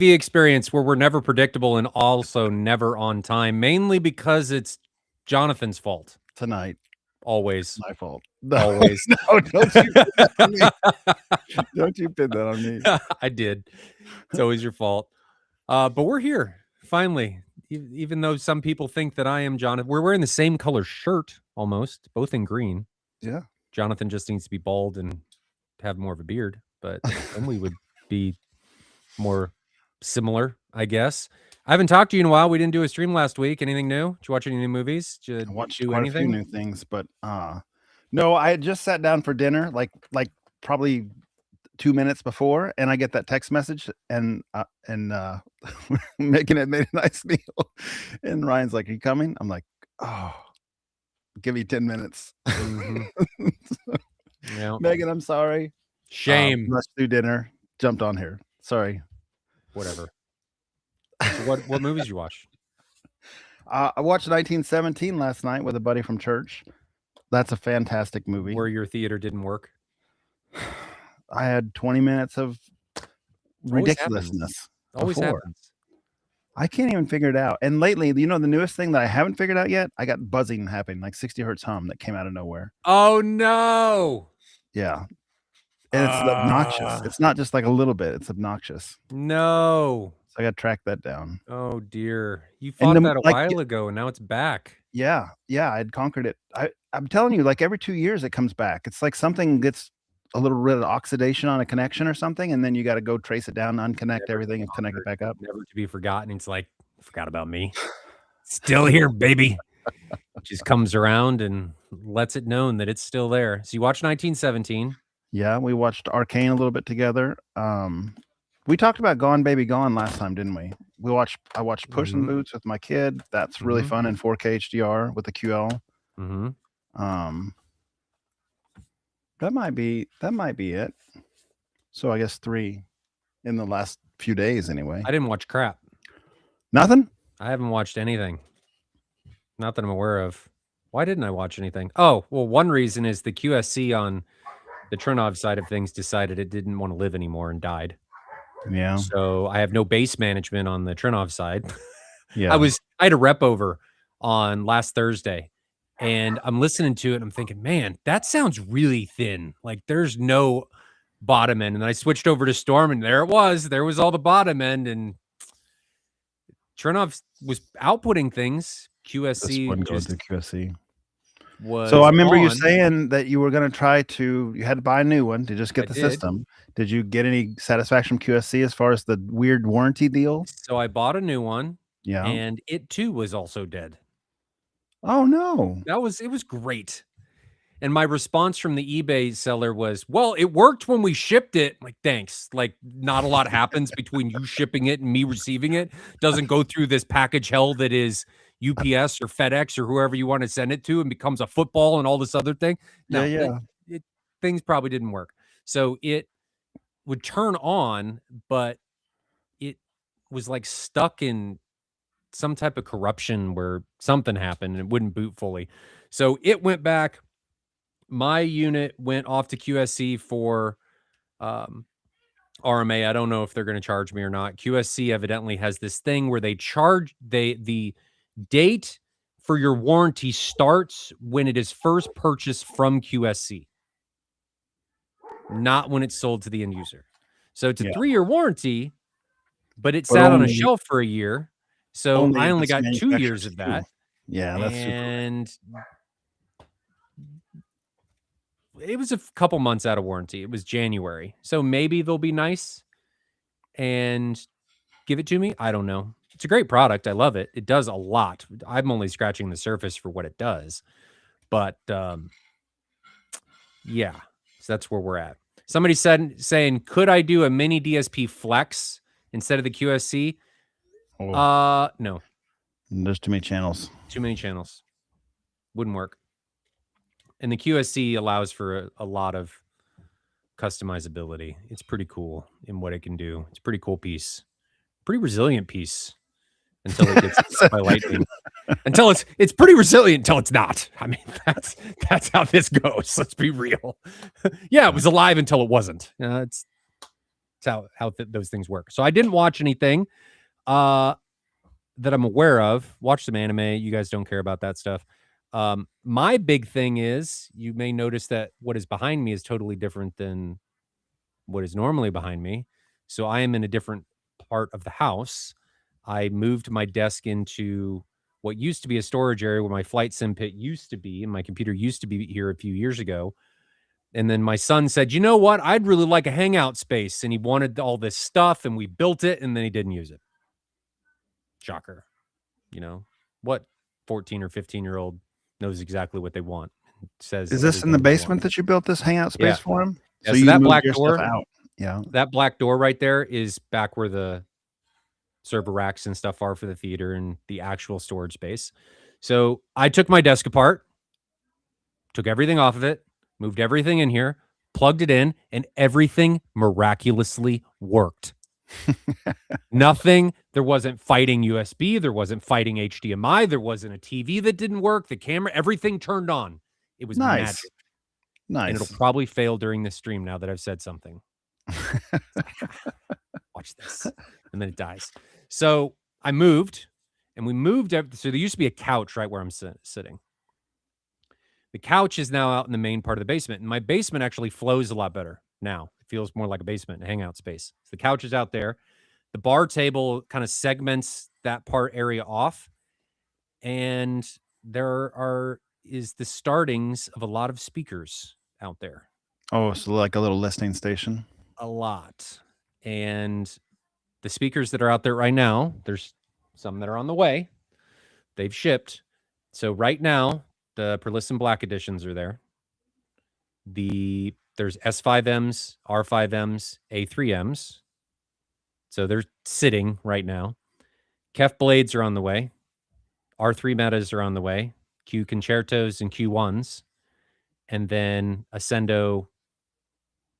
the experience where we're never predictable and also never on time, mainly because it's Jonathan's fault. Tonight. Always. My fault. Always. No, don't you pin that on me. Don't you pin that on me. I did. It's always your fault. But we're here, finally. Even though some people think that I am Jonathan. We're wearing the same color shirt, almost, both in green. Yeah. Jonathan just needs to be bald and have more of a beard, but then we would be more similar, I guess. I haven't talked to you in a while. We didn't do a stream last week. Anything new? Did you watch any new movies? Did I watched you do quite anything? a few new things, but no, I had just sat down for dinner, like probably 2 minutes before, and I get that text message, and Megan had made a nice meal, and Ryan's like, "Are you coming?" I'm like, "Oh, give me 10 minutes." Mm-hmm. Yeah. Megan, I'm sorry. Shame. Let's do dinner. Jumped on here. Sorry. Whatever. So what movies you watch? I watched 1917 last night with a buddy from church. That's a fantastic movie. Where your theater didn't work? I had 20 minutes of ridiculousness. Always happens. I can't even figure it out. And lately, the newest thing that I haven't figured out yet, I got buzzing happening, like 60 hertz hum that came out of nowhere. Oh, no. Yeah. And it's obnoxious. It's not just like a little bit. It's obnoxious. No. So I got to track that down. Oh, dear. You fought that a while ago, and now it's back. Yeah. Yeah. I'd conquered it. I'm telling you, like every 2 years it comes back. It's like something gets a little bit of oxidation on a connection or something, and then you got to go trace it down, unconnect everything, and connect it back up. Never to be forgotten. It's like, forgot about me. Still here, baby. Just comes around and lets it known that it's still there. So you watched 1917. Yeah, we watched Arcane a little bit together. We talked about Gone Baby Gone last time, didn't we? I watched Puss in Boots with my kid. That's really fun in 4K HDR with the QL. That might be it. So I guess 3 in the last few days anyway. I didn't watch crap. Nothing? I haven't watched anything. Not that I'm aware of. Why didn't I watch anything? Oh, well, one reason is the QSC on the Trinov side of things decided it didn't want to live anymore and died. Yeah. So I have no base management on the Trinov side. Yeah. I had a rep over on last Thursday, and I'm listening to it and I'm thinking, man, that sounds really thin. Like there's no bottom end. And then I switched over to Storm, and there it was. There was all the bottom end, and Trinov was outputting things. QSC goes to QSC. So I remember you saying that you were going to you had to buy a new one to just get the system. Did you get any satisfaction from QSC as far as the weird warranty deal? So I bought a new one. Yeah. And it too was also dead. Oh no. It was great. And my response from the eBay seller was, well, it worked when we shipped it. I'm like, thanks. Like not a lot happens between you shipping it and me receiving it. Doesn't go through this package hell that is UPS or FedEx or whoever you want to send it to and becomes a football and all this other thing. No, yeah. Things probably didn't work. So it would turn on, but it was like stuck in some type of corruption where something happened and it wouldn't boot fully. So it went back. My unit went off to QSC for RMA. I don't know if they're going to charge me or not. QSC evidently has this thing where they charge the date for your warranty starts when it is first purchased from QSC, not when it's sold to the end user. So it's a 3-year warranty, but it sat on a shelf for a year. So I only got 2 years of that. Yeah, that's and it was a couple months out of warranty. It was January. So maybe they'll be nice and give it to me. I don't know. It's a great product. I love it. It does a lot. I'm only scratching the surface for what it does. But yeah, so that's where we're at. Somebody saying, could I do a mini DSP Flex instead of the QSC? No. There's too many channels. Too many channels. Wouldn't work. And the QSC allows for a lot of customizability. It's pretty cool in what it can do. It's a pretty cool piece. Pretty resilient piece until it gets hit by lightning. Until it's pretty resilient until it's not. I mean, that's how this goes. Let's be real. Yeah, it was alive until it wasn't. That's how those things work. So I didn't watch anything that I'm aware of. Watch some anime. You guys don't care about that stuff. My big thing is, you may notice that what is behind me is totally different than what is normally behind me. So I am in a different part of the house. I moved my desk into what used to be a storage area where my flight sim pit used to be, and my computer used to be here a few years ago. And then my son said, "You know what? I'd really like a hangout space." And he wanted all this stuff, and we built it, and then he didn't use it. Shocker. You know, what 14 or 15-year-old knows exactly what they want? Says Is this in the everything they want. basement that you built this hangout space Yeah. for him? Yeah, So so you that moved black your stuff door, out. Yeah. that black door right there is back where the server racks and stuff are for the theater and the actual storage space. So I took my desk apart, took everything off of it, moved everything in here, plugged it in, and everything miraculously worked. Nothing. There wasn't fighting USB. There wasn't fighting HDMI. There wasn't a TV that didn't work. The camera, everything turned on. It was Nice. magic. Nice. And it'll probably fail during this stream now that I've said something. Watch this. And then it dies. So I moved, and we moved. So there used to be a couch right where I'm sitting. The couch is now out in the main part of the basement, and my basement actually flows a lot better now. It feels more like a basement, a hangout space. So the couch is out there. The bar table kind of segments that part area off, and there is the startings of a lot of speakers out there. Oh, so like a little listening station? A lot. And the speakers that are out there right now, there's some that are on the way. They've shipped. So right now, the Perlisten Black Editions are there. There's S5Ms, R5Ms, A3Ms. So they're sitting right now. Kef Blades are on the way. R3 Metas are on the way. Q Concertos and Q1s. And then Ascendo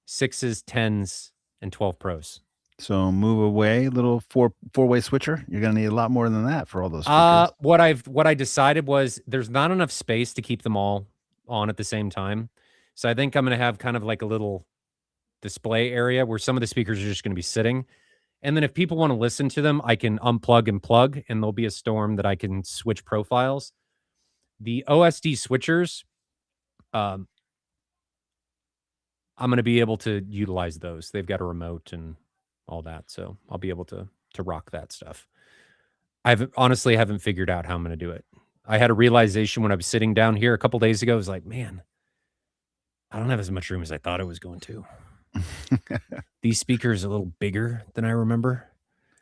6s, 10s, and 12 Pros. So move away, little four-way switcher. You're gonna need a lot more than that for all those speakers. What I decided was there's not enough space to keep them all on at the same time. So I think I'm gonna have kind of like a little display area where some of the speakers are just gonna be sitting. And then if people want to listen to them, I can unplug and plug, and there'll be a storm that I can switch profiles. The OSD switchers, I'm going to be able to utilize those. They've got a remote and all that, so I'll be able to rock that stuff. Honestly haven't figured out how I'm going to do it. I had a realization when I was sitting down here a couple days ago. I was like, man, I don't have as much room as I thought I was going to. These speakers are a little bigger than I remember.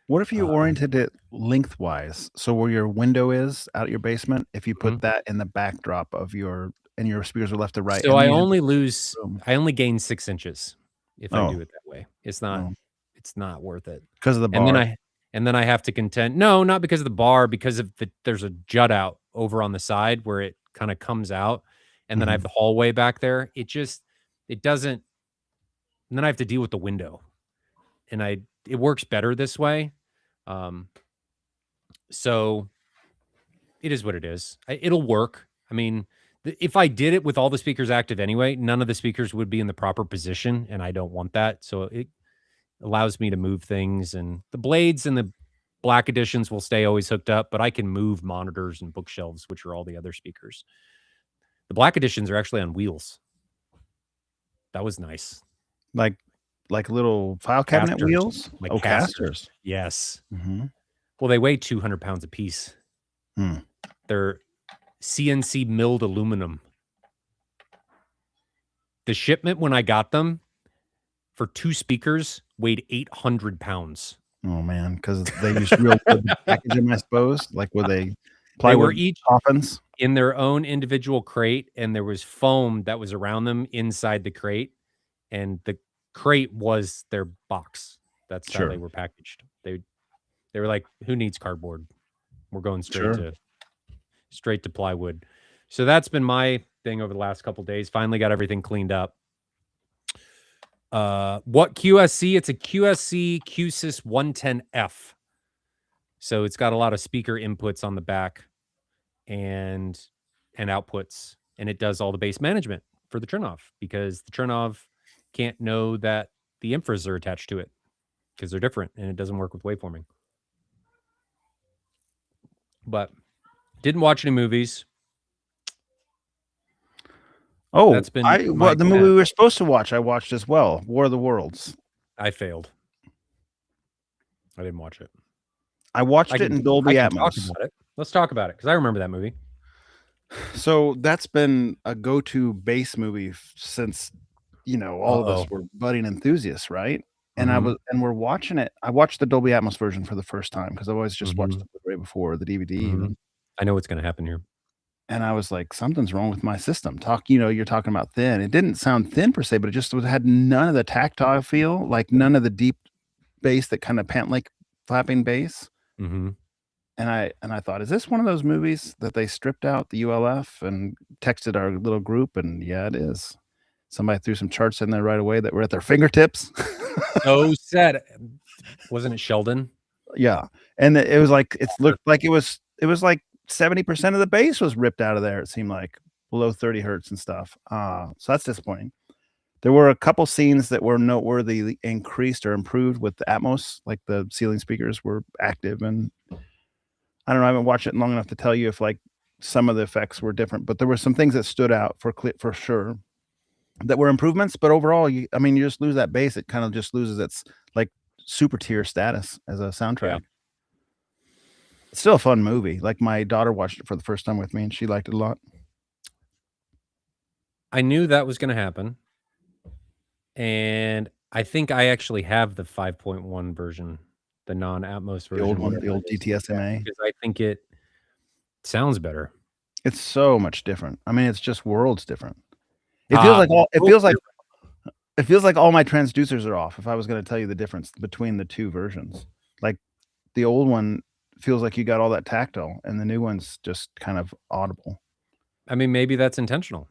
What if you oriented it lengthwise? So where your window is out your basement, if you put that in the backdrop of your speakers are left to right. So I only gain 6 inches if I do it that way. It's not worth it. Because of the bar. And then I have to contend. No, not because of the bar, because of there's a jut out over on the side where it kind of comes out. And then I have the hallway back there. It doesn't. And then I have to deal with the window. And it works better this way. So it is what it is. It'll work. I mean, if I did it with all the speakers active anyway, none of the speakers would be in the proper position, and I don't want that. So it allows me to move things, and the blades and the Black Editions will stay always hooked up, but I can move monitors and bookshelves, which are all the other speakers. The Black Editions are actually on wheels. That was nice. Like little file cabinet casters. wheels? Like casters. Yes. Well, they weigh 200 pounds a piece. They're CNC milled aluminum. The shipment when I got them for 2 speakers weighed 800 pounds. Oh man, because they used real wood to package them, I suppose. Like were they plywood were each coffins in their own individual crate, and there was foam that was around them inside the crate, and the crate was their box. That's how they were packaged. They were like, who needs cardboard? We're going straight to plywood. So that's been my thing over the last couple of days. Finally got everything cleaned up. What QSC? It's a QSC QSys 110F. So it's got a lot of speaker inputs on the back and outputs, and it does all the bass management for the Trinov, because the Trinov can't know that the infras are attached to it. because they're different and it doesn't work with waveforming. But didn't watch any movies. Oh, That's been my the movie we were supposed to watch, I watched as well. War of the Worlds. I failed. I didn't watch it. I watched it in Dolby Atmos. Talk about it. Let's talk about it because I remember that movie. So that's been a go-to bass movie since, all of us were budding enthusiasts, right? And and we're watching it. I watched the Dolby Atmos version for the first time because I've always just watched the Blu-ray before, the DVD even. I know what's going to happen here. And I was like, something's wrong with my system. You're talking about thin. It didn't sound thin per se, but it just had none of the tactile feel, like none of the deep bass, that kind of pant like flapping bass. And I thought, is this one of those movies that they stripped out the ULF and texted our little group? And yeah, it is. Somebody threw some charts in there right away that were at their fingertips. So sad. Wasn't it Sheldon? Yeah. And it was like, it looked like it was like 70% of the bass was ripped out of there. It seemed like below 30 hertz and stuff. So that's disappointing. There were a couple scenes that were noteworthy increased or improved with the Atmos, like the ceiling speakers were active. And I don't know, I haven't watched it long enough to tell you if like some of the effects were different, but there were some things that stood out for sure that were improvements. But overall, you just lose that bass. It kind of just loses its like super tier status as a soundtrack. Yeah. It's still a fun movie. Like my daughter watched it for the first time with me and she liked it a lot. I knew that was going to happen. And I think I actually have the 5.1 version, the non-Atmos version. The old one, the old DTSMA. Because I think it sounds better. It's so much different. I mean, it's just worlds different. It feels like all my transducers are off. If I was going to tell you the difference between the two versions, like the old one feels like you got all that tactile and the new one's just kind of audible. I mean, maybe that's intentional.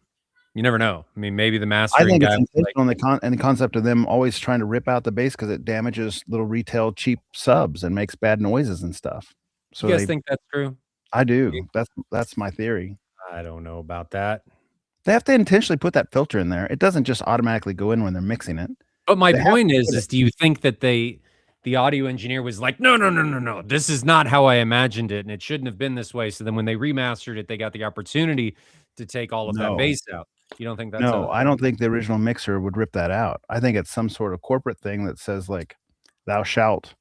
You never know. I mean, maybe the mastering. I think it's intentional in the concept of them always trying to rip out the bass because it damages little retail cheap subs and makes bad noises and stuff. So you guys think that's true? I do. That's my theory. I don't know about that. They have to intentionally put that filter in there. It doesn't just automatically go in when they're mixing it. But my point is do you think that the audio engineer was like, no, this is not how I imagined it, and it shouldn't have been this way. So then when they remastered it, they got the opportunity to take all of that bass out. You don't think that's I don't think the original mixer would rip that out. I think it's some sort of corporate thing that says like, thou shalt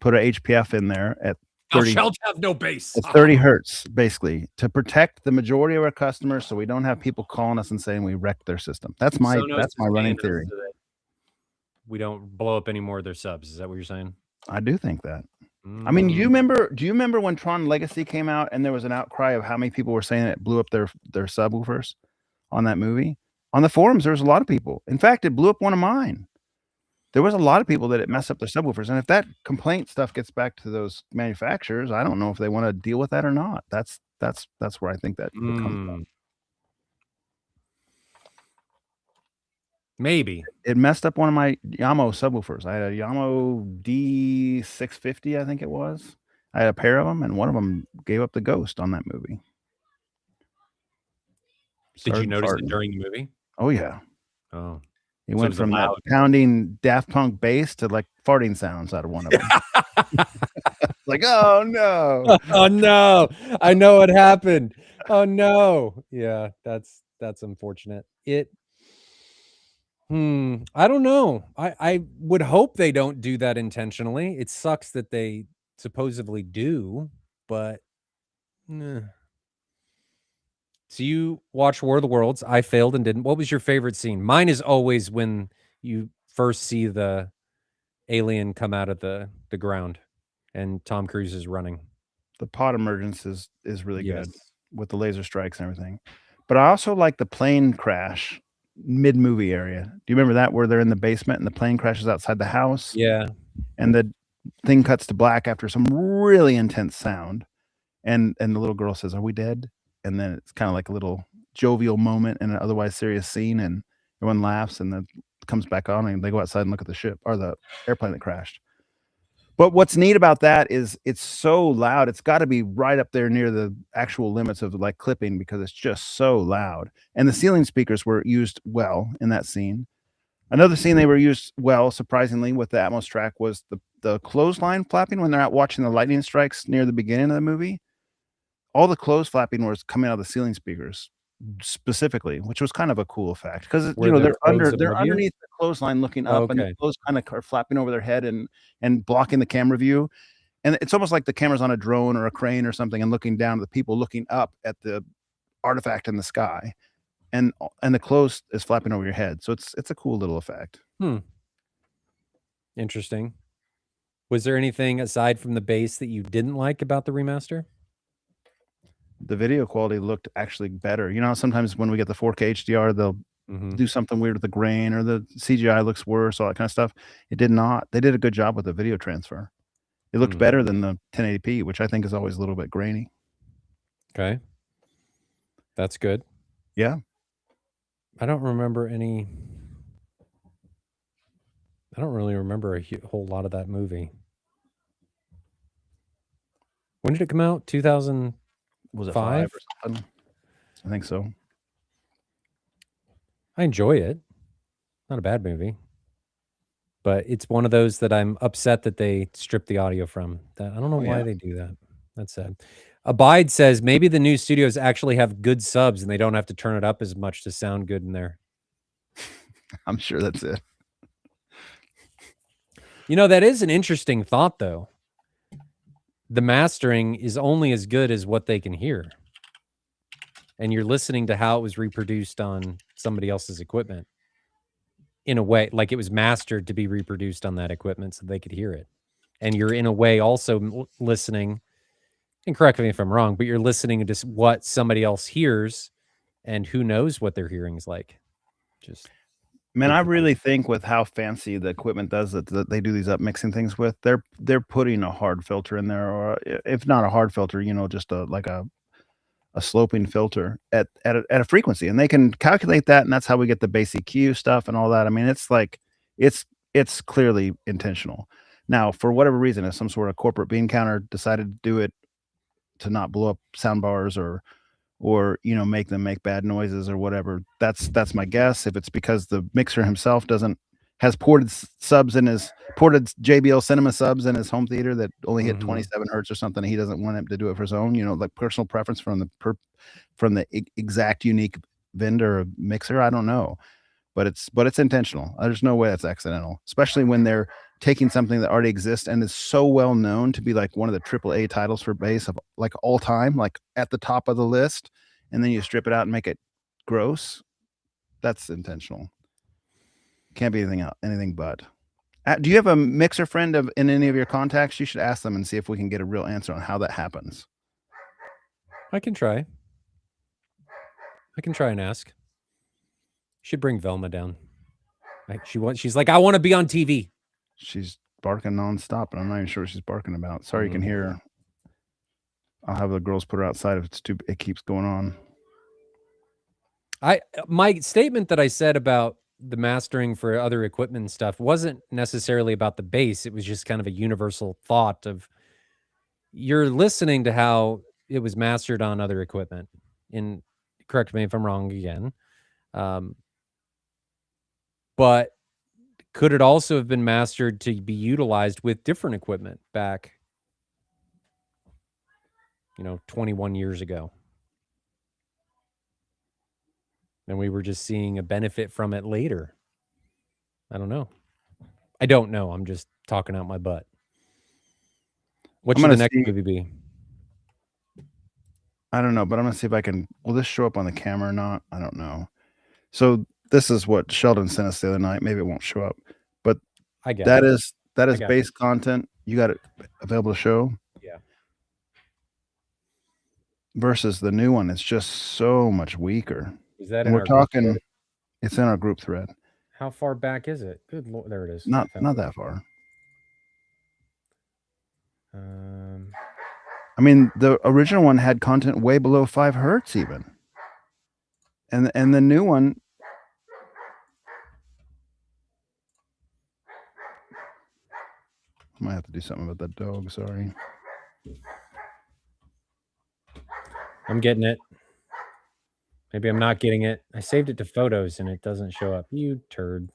put a HPF in there at 30, thou shalt have no bass. At 30 hertz, basically, to protect the majority of our customers, so we don't have people calling us and saying we wrecked their system. That's my running theory. So we don't blow up any more of their subs. Is that what you're saying? I do think that. I mean, do you remember when Tron Legacy came out and there was an outcry of how many people were saying it blew up their subwoofers on that movie? On the forums, there was a lot of people. In fact, it blew up one of mine. There was a lot of people that it messed up their subwoofers. And if that complaint stuff gets back to those manufacturers, I don't know if they want to deal with that or not. That's where I think that comes from. Maybe. It messed up one of my Yamaha subwoofers. I had a Yamaha D650, I think it was. I had a pair of them, and one of them gave up the ghost on that movie. Did you notice it during the movie? Oh, yeah. Oh. It went from that pounding Daft Punk bass to like farting sounds out of one of them. Like, oh, no. Oh, no. I know what happened. Oh, no. Yeah, that's unfortunate. I don't know. I would hope they don't do that intentionally. It sucks that they supposedly do, but So you watched War of the Worlds. I failed and didn't. What was your favorite scene? Mine is always when you first see the alien come out of the ground and Tom Cruise is running. The pod emergence is really good with the laser strikes and everything. But I also like the plane crash mid-movie area. Do you remember that, where they're in the basement and the plane crashes outside the house? Yeah. And the thing cuts to black after some really intense sound. And the little girl says, "Are we dead?" And then it's kind of like a little jovial moment in an otherwise serious scene, and everyone laughs, and then it comes back on, and they go outside and look at the ship or the airplane that crashed. But what's neat about that is it's so loud. It's got to be right up there near the actual limits of like clipping because it's just so loud. And the ceiling speakers were used well in that scene. Another scene they were used well, surprisingly, with the Atmos track was the clothesline flapping when they're out watching the lightning strikes near the beginning of the movie. All the clothes flapping was coming out of the ceiling speakers specifically, which was kind of a cool effect because Were the clothes they're above you? underneath the clothesline looking Oh, up, and the okay. clothes kind of are flapping over their head and blocking the camera view. And it's almost like the camera's on a drone or a crane or something and looking down at the people looking up at the artifact in the sky, and the clothes is flapping over your head. So it's a cool little effect. Hmm. Interesting. Was there anything aside from the bass that you didn't like about the remaster? The video quality looked actually better. You know, sometimes when we get the 4K HDR, they'll Mhm. do something weird with the grain or the CGI looks worse, all that kind of stuff. It did not. They did a good job with the video transfer. It looked Hmm. better than the 1080p, which I think is always a little bit grainy. Okay. That's good. Yeah. I don't remember any I don't really remember a whole lot of that movie. When did it come out? 2005? Was it 5 or something? I think so. I enjoy it. Not a bad movie. But it's one of those that I'm upset that they stripped the audio from. That I don't know Oh, yeah. why they do that. That's sad. Abide says maybe the new studios actually have good subs and they don't have to turn it up as much to sound good in there. I'm sure that's it. You know, that is an interesting thought though. The mastering is only as good as what they can hear. And you're listening to how it was reproduced on somebody else's equipment in a way, like it was mastered to be reproduced on that equipment so they could hear it. And you're in a way also listening, and correct me if I'm wrong, but you're listening to what somebody else hears, and who knows what their hearing is like. Just Man, food I for thought. really think with how fancy the equipment does that they do these up mixing things with, they're putting a hard filter in there, or if not a hard filter, you know, just a sloping filter at a frequency, and they can calculate that, and that's how we get the bass EQ stuff and all that. I mean, it's like it's it's clearly intentional. Now, for whatever reason, if some sort of corporate bean counter decided to do it to not blow up sound bars or you know make them make bad noises or whatever, that's my guess. If it's because the mixer himself doesn't has ported subs in his ported JBL cinema subs in his home theater that only hit Mhm. 27 hertz or something, he doesn't want him to do it for his own, you know, like personal preference from from the exact unique vendor or mixer. I don't know, but it's intentional. There's no way that's accidental, especially when they're taking something that already exists and is so well known to be like one of the AAA titles for bass of like all time, like at the top of the list, and then you strip it out and make it gross. That's intentional. Can't be anything but. Do you have a mixer friend in any of your contacts? You should ask them and see if we can get a real answer on how that happens. I can try. I can try and ask. Should bring Velma down. She's like, I want to be on TV. She's barking nonstop, and I'm not even sure what she's barking about. Sorry, you can Mhm. hear her. I'll have the girls put her outside if it keeps going on. My statement that I said about the mastering for other equipment and stuff wasn't necessarily about the bass. It was just kind of a universal thought of you're listening to how it was mastered on other equipment. And correct me if I'm wrong again. Um, but could it also have been mastered to be utilized with different equipment back, 21 years ago? And we were just seeing a benefit from it later. I don't know. I don't know. I'm just talking out my butt. What I'm should gonna the next see. movie be? I don't know, but I'm gonna see if I can. Will this show up on the camera or not? I don't know. So this is what Sheldon sent us the other night. Maybe it won't show up, but I got that it. is that I is got it. base content. You got it available to show Yeah. versus the new one. It's just so much weaker, Is that and in we're our group thread? talking. It's in our group thread. How far back is it? Good lord, there it is. I found Not it. that far. Um, I mean, the original one had content way below 5 hertz even, and the new one. I might have to do something about that dog. Sorry. I'm getting it. Maybe I'm not getting it. I saved it to photos and it doesn't show up. You turd.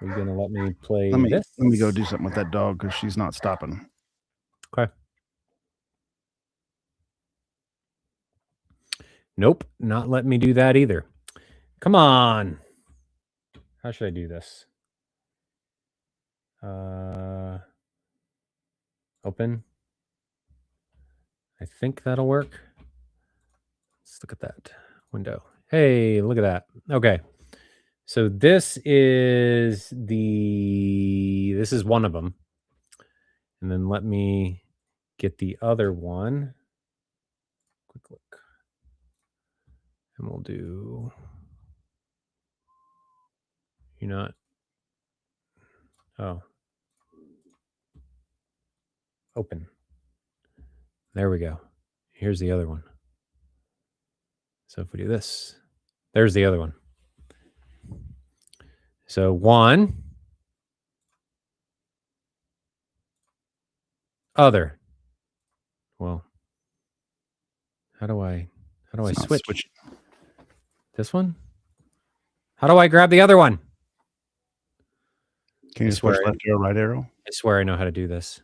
Are you gonna let me play Let this? me go do something with that dog because she's not stopping. Okay. Nope, not letting me do that either. Come on. How should I do this? Open. I think that'll work. Let's look at that window. Hey, look at that. Okay. So this is one of them. And then let me get the other one. Quick look. And we'll do, open. There we go. Here's the other one. So if we do this, there's the other one. So one, other. Well, how do I switch? This one? How do I grab the other one? Can you switch left arrow, right arrow? I swear I know how to do this.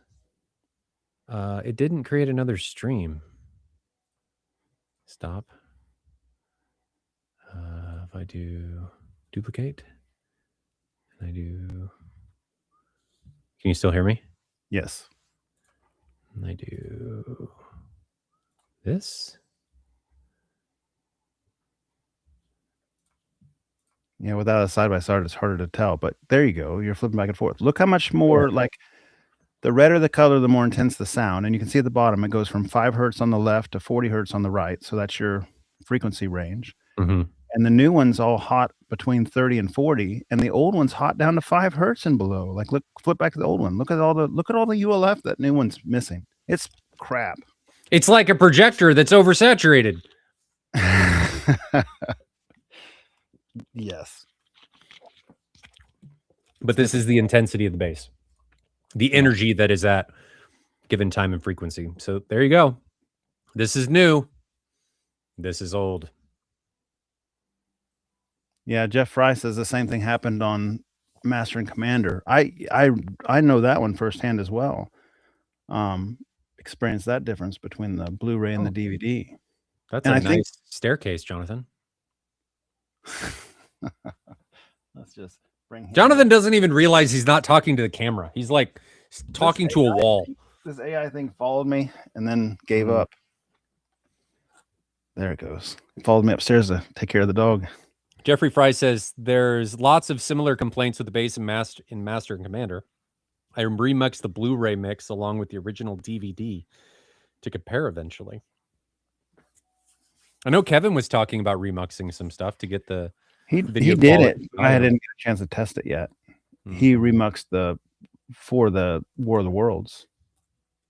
It didn't create another stream. Stop. If I do duplicate, and I do... Can you still hear me? Yes. And I do this. Yeah, without a side-by-side, it's harder to tell. But there you go. You're flipping back and forth. Look how much more, like, the redder the color, the more intense the sound. And you can see at the bottom, it goes from 5 hertz on the left to 40 hertz on the right. So that's your frequency range. Mm-hmm. And the new one's all hot between 30 and 40, and the old one's hot down to 5 hertz and below. Like, look, flip back to the old one. Look at all the ULF that new one's missing. It's crap. It's like a projector that's oversaturated. Yes. But this is the intensity of the bass. The energy that is at given time and frequency. So there you go. This is new. This is old. Yeah, Jeff Fry says the same thing happened on Mastering Commander. I know that one firsthand as well. Experienced that difference between the Blu-ray and the DVD. That's a nice staircase, Jonathan. Let's just bring him Jonathan doesn't even realize he's not talking to the camera. He's like talking to a wall. This AI thing followed me and then gave up. There it goes. It followed me upstairs to take care of the dog. Jeffrey Fry says there's lots of similar complaints with the bass in Master and Commander. I remixed the Blu-ray mix along with the original DVD to compare eventually. I know Kevin was talking about remixing some stuff to get the video. He did it. I didn't get a chance to test it yet. He remixed for the War of the Worlds,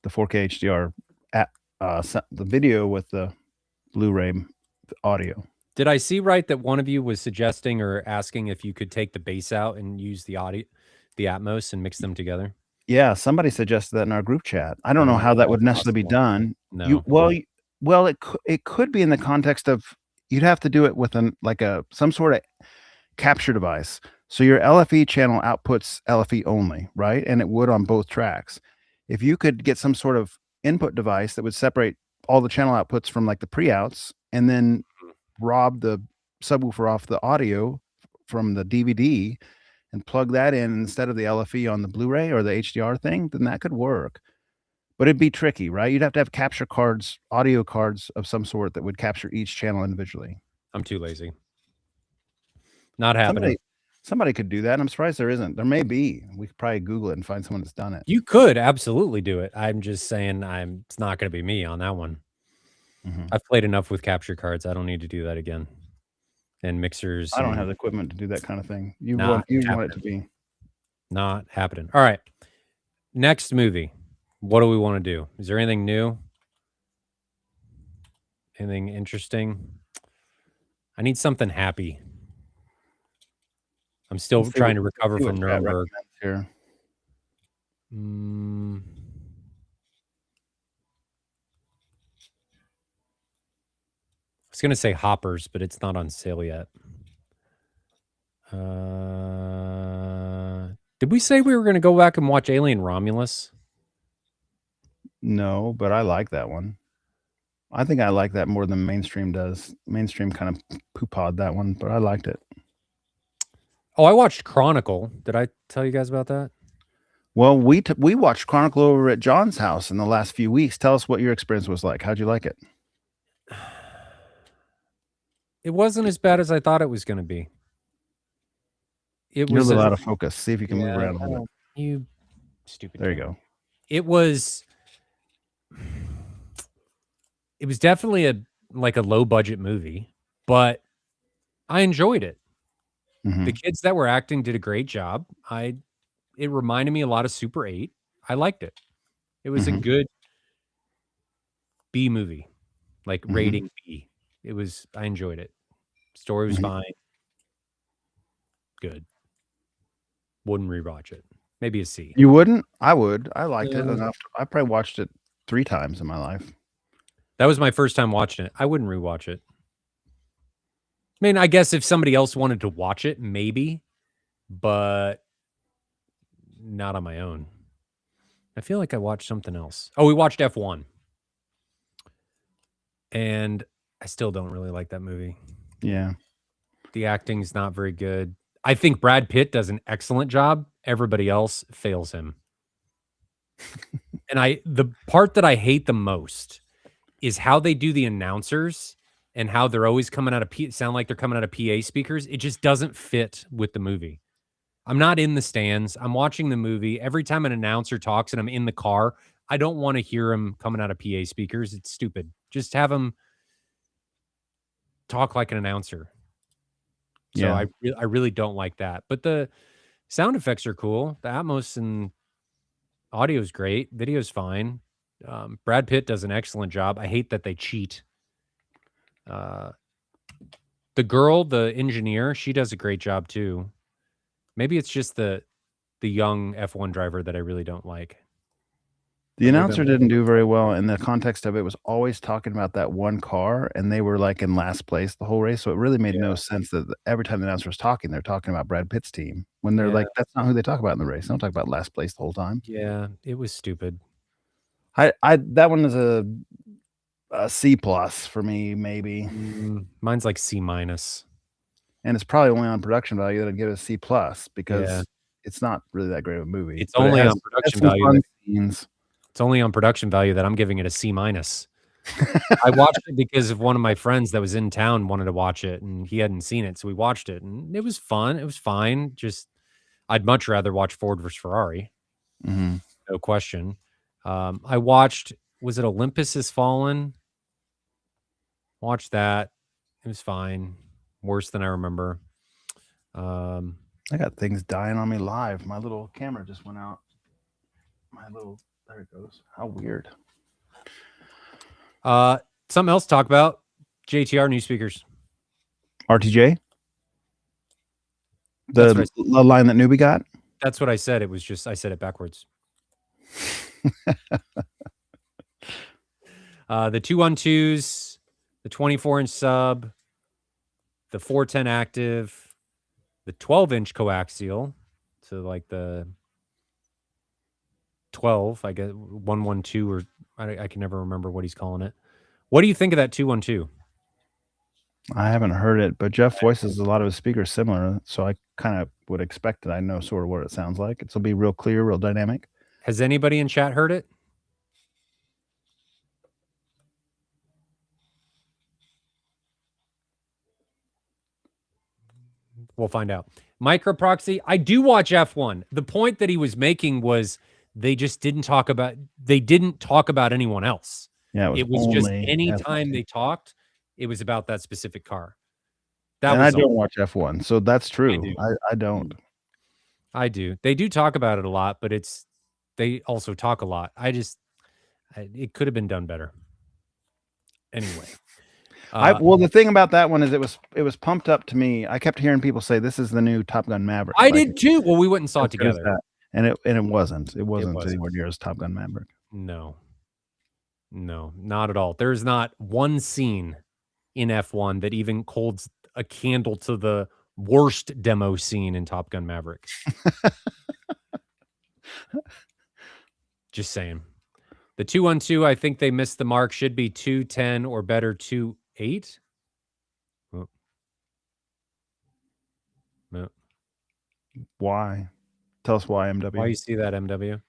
the 4K HDR the video with the Blu-ray audio. Did I see right that one of you was suggesting or asking if you could take the bass out and use the audio, the Atmos, and mix them together? Yeah, somebody suggested that in our group chat. I don't know how that would necessarily be done. No. Well, it could be in the context of you'd have to do it with some sort of capture device. So your LFE channel outputs LFE only, right? And it would on both tracks. If you could get some sort of input device that would separate all the channel outputs from like the pre-outs and then rob the subwoofer off the audio from the DVD and plug that in instead of the LFE on the Blu-ray or the HDR thing, then that could work. But it'd be tricky, right? You'd have to have capture cards, audio cards of some sort that would capture each channel individually. I'm too lazy. Not happening. Somebody could do that. I'm surprised there isn't. There may be. We could probably Google it and find someone that's done it. You could absolutely do it. I'm just saying it's not going to be me on that one. I've played enough with capture cards. I don't need to do that again. And mixers. I don't have the equipment to do that kind of thing. You want it to be. Not happening. All right. Next movie. What do we want to do? Is there anything new? Anything interesting? I need something happy. I'm still trying to recover from Nuremberg. Here. I was going to say Hoppers, but it's not on sale yet. Did we say we were going to go back and watch Alien Romulus? No, but I like that one. I think I like that more than mainstream does. Mainstream kind of poo-pawed that one, but I liked it. Oh, I watched Chronicle. Did I tell you guys about that? Well, we watched Chronicle over at John's house in the last few weeks. Tell us what your experience was like. How'd you like it? It wasn't as bad as I thought it was going to be. It You're a was little out of focus. See if you can move yeah, around a little bit. you stupid. There you camera. go. It was definitely a low budget movie, but I enjoyed it. Mhm. The kids that were acting did a great job. It reminded me a lot of Super 8. I liked it. It was a Mhm. good B movie, like Mhm. rating B. I enjoyed it. Story was Mhm. fine. Good. Wouldn't rewatch it. Maybe a C. You wouldn't? I would. I liked it Yeah. enough. I probably watched it 3 times in my life. That was my first time watching it. I wouldn't rewatch it. I mean, I guess if somebody else wanted to watch it, maybe, but not on my own. I feel like I watched something else. Oh, we watched F1. And I still don't really like that movie. Yeah. The acting's not very good. I think Brad Pitt does an excellent job. Everybody else fails him. And the part that I hate the most is how they do the announcers and how they're always coming out of sound like they're coming out of PA speakers. It just doesn't fit with the movie. I'm not in the stands. I'm watching the movie. Every time an announcer talks and I'm in the car, I don't want to hear him coming out of PA speakers. It's stupid. Just have him talk like an announcer. So Yeah. I really don't like that. But the sound effects are cool. The Atmos and audio is great. Video's fine. Brad Pitt does an excellent job. I hate that they cheat. The girl, the engineer, she does a great job too. Maybe it's just the young F1 driver that I really don't like. The announcer didn't do very well in the context of it was always talking about that one car, and they were, like, in last place the whole race, so it really made no sense that every time the announcer was talking, they're talking about Brad Pitt's team when they're like, that's not who they talk about in the race. They don't talk about last place the whole time. Yeah, it was stupid. I that one is a C plus for me, maybe. Mine's like C minus. And it's probably only on production value that I'd give it a C plus because it's not really that great of a movie. It's But only it has on production some value. fun scenes. It's only on production value that I'm giving it a C minus. I watched it because of one of my friends that was in town wanted to watch it, and he hadn't seen it, so we watched it, and it was fun. It was fine. Just I'd much rather watch Ford versus Ferrari. Mhm. No question. I watched, was it Olympus Has Fallen? Watched that. It was fine. Worse than I remember. I got things dying on me live. My little camera just went out. There it goes. How weird. Something else to talk about. JTR new speakers. RTJ? The line that Newbie got? That's what I said. It was just, I said it backwards. The 212s, the 24-inch sub, the 410 active, the 12-inch coaxial, so like the 12, I guess 112, or I can never remember what he's calling it. What do you think of that 212? I haven't heard it, but Jeff voices a lot of his speakers similar, so I kind of would expect that I know sort of what it sounds like. It'll be real clear, real dynamic. Has anybody in chat heard it? We'll find out. Micro proxy. I do watch F1. The point that he was making was they didn't talk about anyone else. Yeah, it was just any time they talked, it was about that specific car. And I don't watch F1, so that's true. I don't. I do. They do talk about it a lot, but they also talk a lot. It could have been done better. Anyway. Well, the thing about that one is it was pumped up to me. I kept hearing people say this is the new Top Gun Maverick. I did too. Well, we went and saw it together. And it wasn't. It wasn't anywhere near as Top Gun Maverick. No, not at all. There's not one scene in F1 that even holds a candle to the worst demo scene in Top Gun Maverick. Just saying. The 212, I think they missed the mark. Should be 210 or better, 28. Oh. No. Why? Tell us why, MW. Why you see that, MW?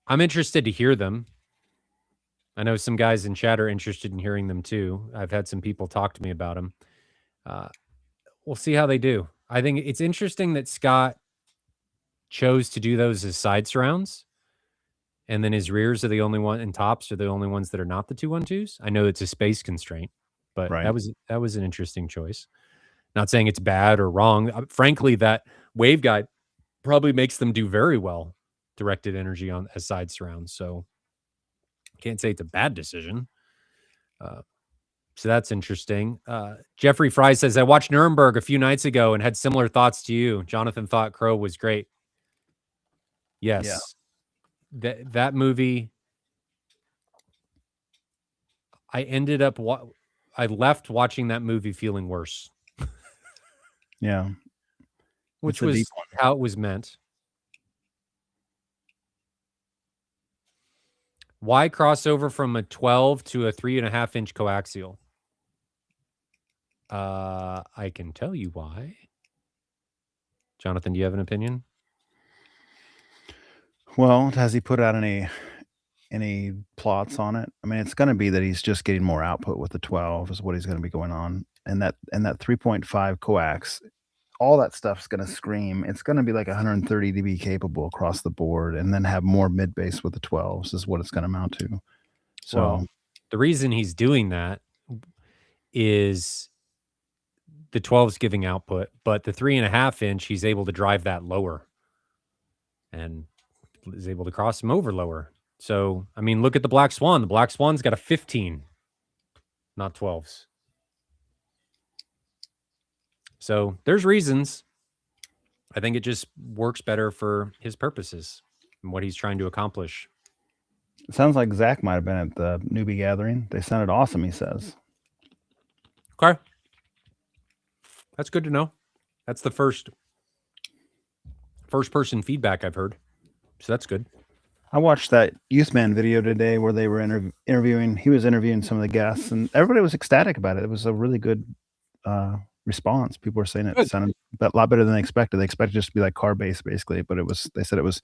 I'm interested to hear them. I know some guys in chat are interested in hearing them too. I've had some people talk to me about them. We'll see how they do. I think it's interesting that Scott chose to do those as side surrounds, and then his rears are the only one, and tops are the only ones that are not the 212s. I know it's a space constraint, but Right. that was an interesting choice. Not saying it's bad or wrong. Frankly, that waveguide probably makes them do very well directed energy on as side surrounds. So can't say it's a bad decision. So that's interesting. Jeffrey Fry says, I watched Nuremberg a few nights ago and had similar thoughts to you. Jonathan thought Crow was great. Yes. Yeah. That movie, I ended up, I left watching that movie feeling worse. Yeah. Which was how it was meant. Why crossover from a 12 to a 3.5 inch coaxial? I can tell you why. Jonathan, do you have an opinion? Well, has he put out any plots on it? I mean, it's going to be that he's just getting more output with the 12 is what he's going to be going on, and that 3.5 coax, all that stuff's going to scream. It's going to be like 130 dB capable across the board, and then have more mid bass with the 12s is what it's going to amount to. So well, the reason he's doing that is the 12's giving output, but the 3.5 inch, he's able to drive that lower and is able to cross them over lower. So, I mean, look at the Black Swan. The Black Swan's got a 15, not 12s. So there's reasons. I think it just works better for his purposes and what he's trying to accomplish. It sounds like Zach might have been at the newbie gathering. They sounded awesome, he says. Okay. That's good to know. That's the first person feedback I've heard. So that's good. I watched that Youthman video today where they were interviewing. He was interviewing some of the guests, and everybody was ecstatic about it. It was a really good response. People were saying it sounded a lot better than they expected. They expected it just to be like car based, basically, but it was. They said it was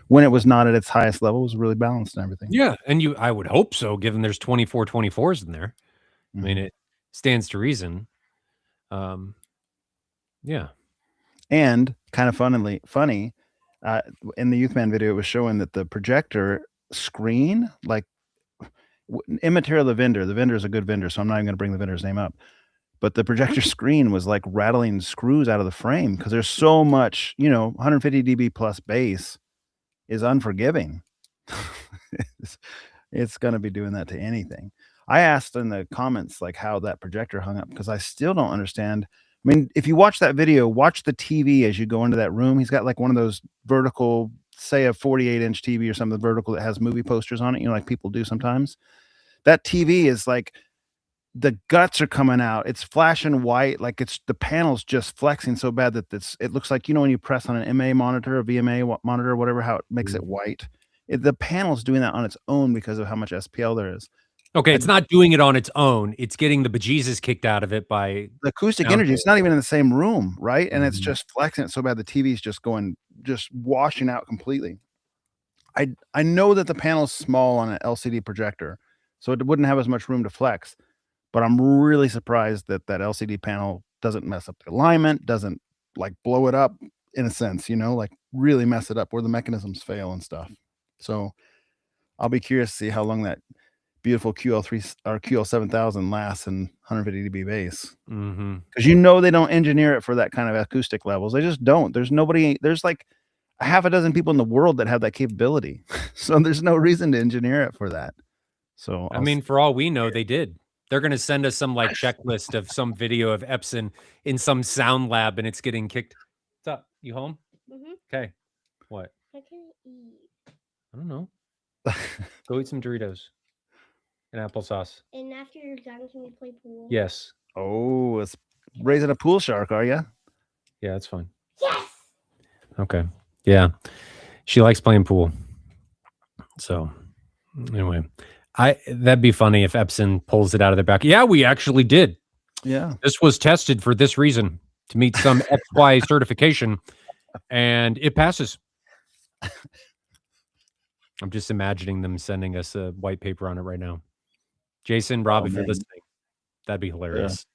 when it was not at its highest level, it was really balanced and everything. Yeah, and I would hope so, given there's 24 24s in there. I mean, it stands to reason. Yeah, and kind of funny. In the Youthman video, it was showing that the projector screen, like immaterial the vendor is a good vendor, so I'm not even going to bring the vendor's name up. But the projector screen was like rattling screws out of the frame because there's so much, 150 dB plus bass is unforgiving. It's going to be doing that to anything. I asked in the comments like how that projector hung up because I still don't understand. I mean, if you watch that video, watch the TV as you go into that room. He's got like one of those vertical, say a 48-inch TV or something vertical that has movie posters on it, like people do sometimes. That TV is like the guts are coming out. It's flashing white, like it's the panel's just flexing so bad that it looks like, when you press on an MA monitor, a VMA monitor, or whatever, how it makes it white. The panel's doing that on its own because of how much SPL there is. Okay, it's not doing it on its own. It's getting the bejesus kicked out of it by the acoustic energy. It's not even in the same room, right? And it's just flexing it so bad the TV's just washing out completely. I know that the panel's small on an LCD projector, so it wouldn't have as much room to flex. But I'm really surprised that LCD panel doesn't mess up the alignment, doesn't like blow it up in a sense, like really mess it up where the mechanisms fail and stuff. So I'll be curious to see how long that beautiful QL3 or QL7000 lasts in 150 dB bass. Because they don't engineer it for that kind of acoustic levels. They just don't. There's like a half a dozen people in the world that have that capability. So there's no reason to engineer it for that. So I mean, for all we know, they did. They're going to send us some like checklist of some video of Epson in some sound lab and it's getting kicked. What's up? You home? Okay. What? I can eat. I don't know. Go eat some Doritos and applesauce. And after you're done, can we play pool? Yes. Oh, it's raising a pool shark, are you? Yeah, that's fine. Yes. Okay. Yeah. She likes playing pool. So anyway, that'd be funny if Epson pulls it out of their back. Yeah, we actually did. Yeah. This was tested for this reason to meet some XY certification, and it passes. I'm just imagining them sending us a white paper on it right now. Jason, Rob, if you're listening, that'd be hilarious.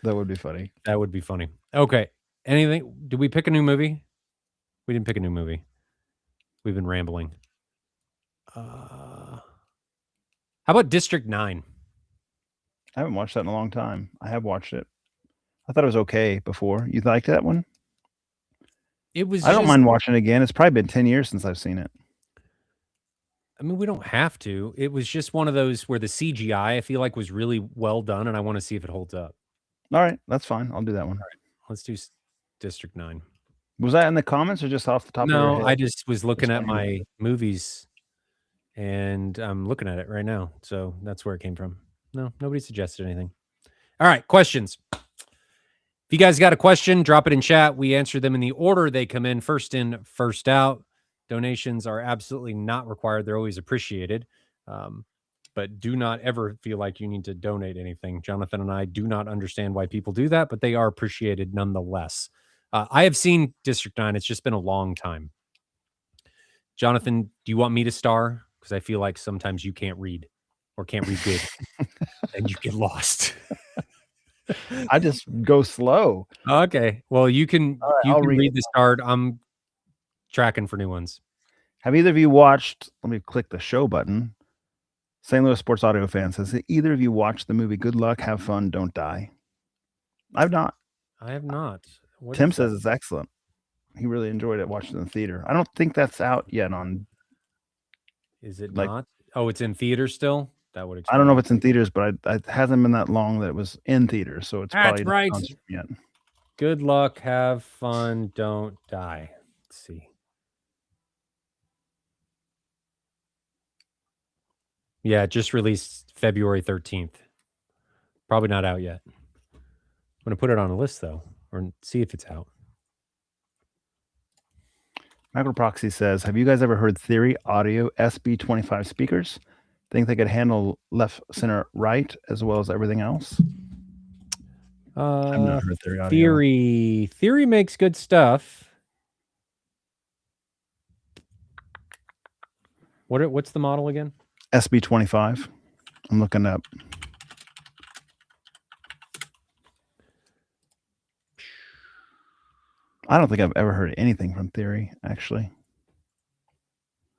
Yeah, that would be funny. That would be funny. Okay. Anything? Did we pick a new movie? We didn't pick a new movie. We've been rambling. How about District 9? I haven't watched that in a long time. I have watched it. I thought it was okay before. You liked that one? It was. I don't mind watching it again. It's probably been 10 years since I've seen it. I mean, we don't have to. It was just one of those where the CGI, I feel like, was really well done, and I want to see if it holds up. All right, that's fine. I'll do that one. All right, let's do District 9. Was that in the comments or just off the top of your head? No, I just was looking at my movies, and I'm looking at it right now. So that's where it came from. No, nobody suggested anything. All right, questions. If you guys got a question, drop it in chat. We answer them in the order they come in, first in, first out. Donations are absolutely not required. They're always appreciated. But do not ever feel like you need to donate anything. Jonathan and I do not understand why people do that, but they are appreciated nonetheless. I have seen District 9. It's just been a long time. Jonathan, do you want me to star? Because I feel like sometimes you can't read or can't read good and you get lost. I just go slow. Okay. Well, you can I'll read the start. I'm tracking for new ones. Have either of you watched, let me click the show button. St. Louis Sports Audio Fan says, have either of you watched the movie Good Luck, Have Fun, Don't Die? I've not. I have not. Tim says it's excellent. He really enjoyed it watching it in the theater. I don't think that's out yet on. Is it not? Oh, it's in theaters still? That would explain. I don't know if it's in theaters, but it hasn't been that long that it was in theaters, so it's probably right. not yet. Good luck, have fun, don't die. Let's see. Yeah, it just released February 13th. Probably not out yet. I'm going to put it on a list, though, or see if it's out. Macroproxy says, have you guys ever heard Theory Audio SB25 speakers? Think they could handle left, center, right, as well as everything else? I've not heard Theory Audio. Theory makes good stuff. What's the model again? SB25. I'm looking up. I don't think I've ever heard anything from Theory, actually.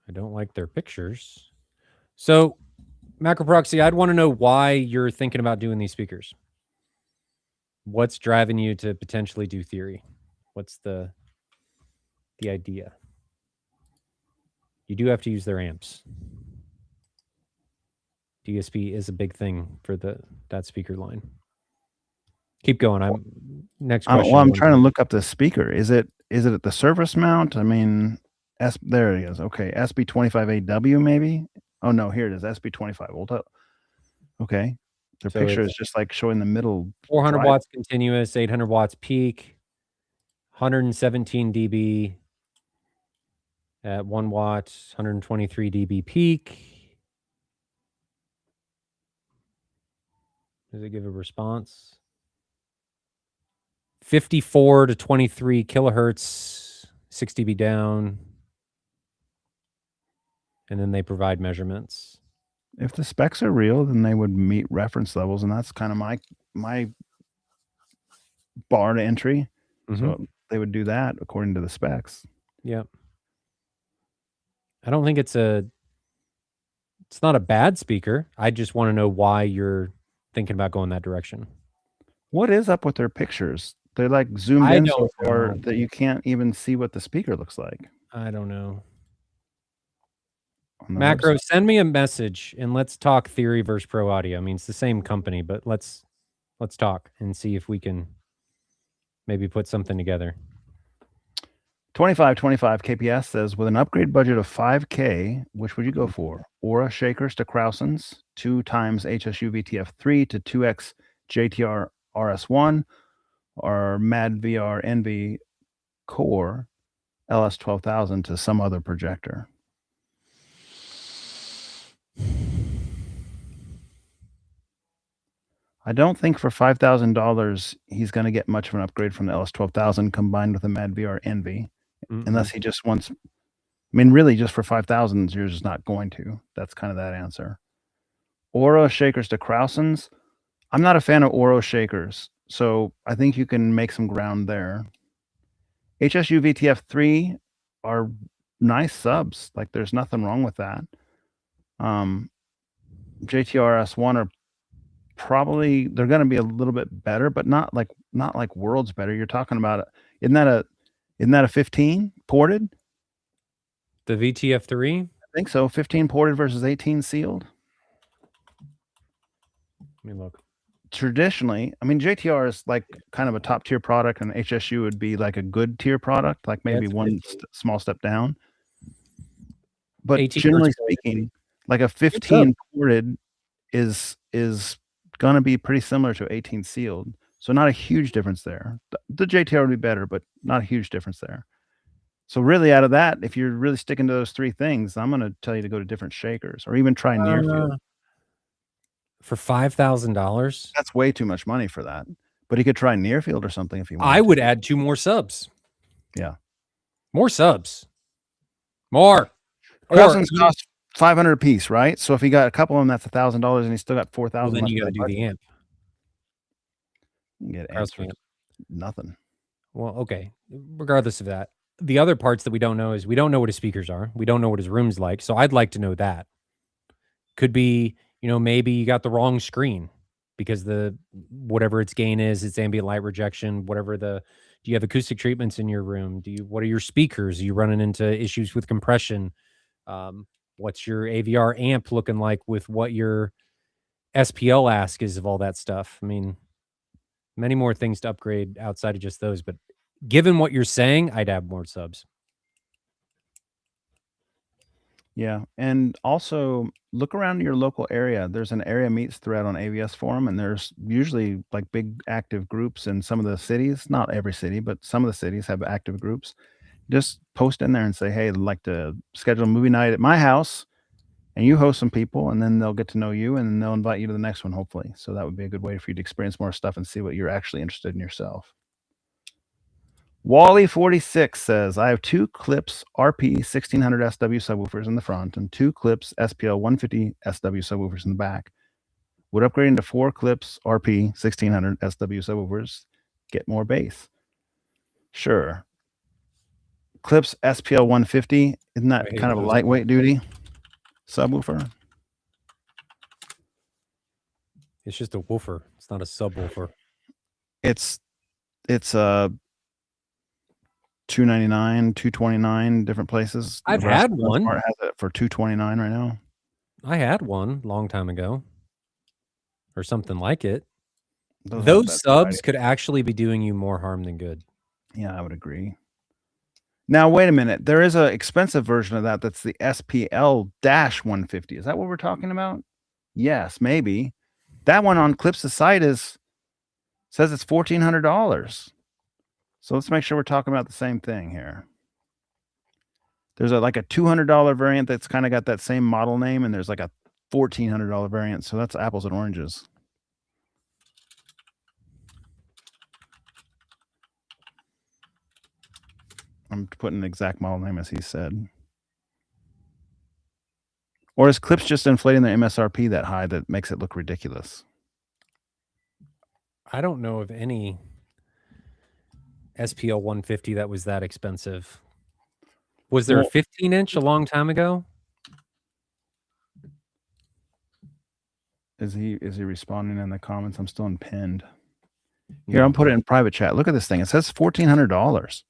I don't like their pictures. So, Macroproxy, I'd want to know why you're thinking about doing these speakers. What's driving you to potentially do Theory? What's the idea? You do have to use their amps. DSP is a big thing for that speaker line. Keep going. Next question. Well, I'm trying to look up the speaker. Is it at the surface mount? I mean, there it is. Okay, SB25AW maybe. Oh no, here it is. SB25. Okay, their picture is just like showing the middle. 400 watts continuous, 800 watts peak, 117 dB at 1 watt, 123 dB peak. Does it give a response? 54 to 23 kilohertz, 6 dB down. And then they provide measurements. If the specs are real, then they would meet reference levels, and that's kind of my bar to entry. Mm-hmm. So they would do that according to the specs. Yeah. I don't think it's not a bad speaker. I just want to know why you're thinking about going that direction. What is up with their pictures? They're like zoomed in so far that you can't even see what the speaker looks like. I don't know. Macro, website. Send me a message and let's talk Theory versus Pro Audio. I mean, it's the same company, but let's talk and see if we can maybe put something together. 2525 KPS says, with an upgrade budget of $5K, which would you go for? Aura shakers to Krausens, 2 times HSU VTF3 to 2X JTR RS1, or Mad VR NV Core LS12000 to some other projector. I don't think for $5,000 he's going to get much of an upgrade from the LS12000 combined with a MadVR Envy, unless he just wants. I mean, really, just for $5,000, you're just not going to. That's kind of that answer. Oro shakers to Krausens. I'm not a fan of Oro shakers, so I think you can make some ground there. HSU VTF3 are nice subs. Like, there's nothing wrong with that. JTRS1 are probably, they're going to be a little bit better, but not like worlds better. You're talking about, isn't that a 15 ported? The VTF3? I think so. 15 ported versus 18 sealed. Let me look. Traditionally, I mean, JTR is like kind of a top tier product, and HSU would be like a good tier product, like maybe one small step down. But generally speaking, like a 15 ported is gonna be pretty similar to 18 sealed, so not a huge difference there. The JTR would be better, but not a huge difference there. So really, out of that, if you're really sticking to those three things, I'm gonna tell you to go to different shakers or even try near field. For $5,000? That's way too much money for that. But he could try near field or something if he wanted. I would add 2 more subs. Yeah. More subs. More. Krausens cost $500 a piece, right? So if he got a couple of them, that's $1,000, and he still got $4,000. Well, then you got to do the amp. You get amps for nothing. Well, okay. Regardless of that, the other parts that we don't know is we don't know what his speakers are. We don't know what his room's like. So I'd like to know that. Could be, you know, maybe you got the wrong screen because whatever its gain is, its ambient light rejection, whatever do you have acoustic treatments in your room? What are your speakers? Are you running into issues with compression? What's your AVR amp looking like with what your SPL ask is of all that stuff? I mean, many more things to upgrade outside of just those, but given what you're saying, I'd add more subs. Yeah, and also look around your local area. There's an area meets thread on AVS forum, and there's usually like big active groups in some of the cities. Not every city, but some of the cities have active groups. Just post in there and say, hey, I'd like to schedule a movie night at my house, and you host some people, and then they'll get to know you, and then they'll invite you to the next one, hopefully. So that would be a good way for you to experience more stuff and see what you're actually interested in yourself. Wally46 says, I have 2 Clips RP 1600 SW subwoofers in the front and 2 Clips SPL 150 SW subwoofers in the back. Would upgrading to 4 Clips RP 1600 SW subwoofers get more bass? Sure. Clips SPL 150, isn't that kind of a lightweight duty subwoofer? It's just a woofer. It's not a subwoofer. It's $299, $229, different places. I've had one. Has it for $229 right now. I had one a long time ago, or something like it. Those subs could actually be doing you more harm than good. Yeah, I would agree. Now, wait a minute. There is an expensive version of that. That's the SPL-150. Is that what we're talking about? Yes, maybe. That one on Clips' site says it's $1,400. So let's make sure we're talking about the same thing here. There's like a $200 variant that's kind of got that same model name, and there's like a $1,400 variant. So that's apples and oranges. I'm putting an exact model name as he said. Or is Clips just inflating their MSRP that high that makes it look ridiculous? I don't know of any SPL 150 that was that expensive. Was there a 15-inch a long time ago? Is he responding in the comments? I'm still in pinned. Here, I'll put it in private chat. Look at this thing. It says $1,400.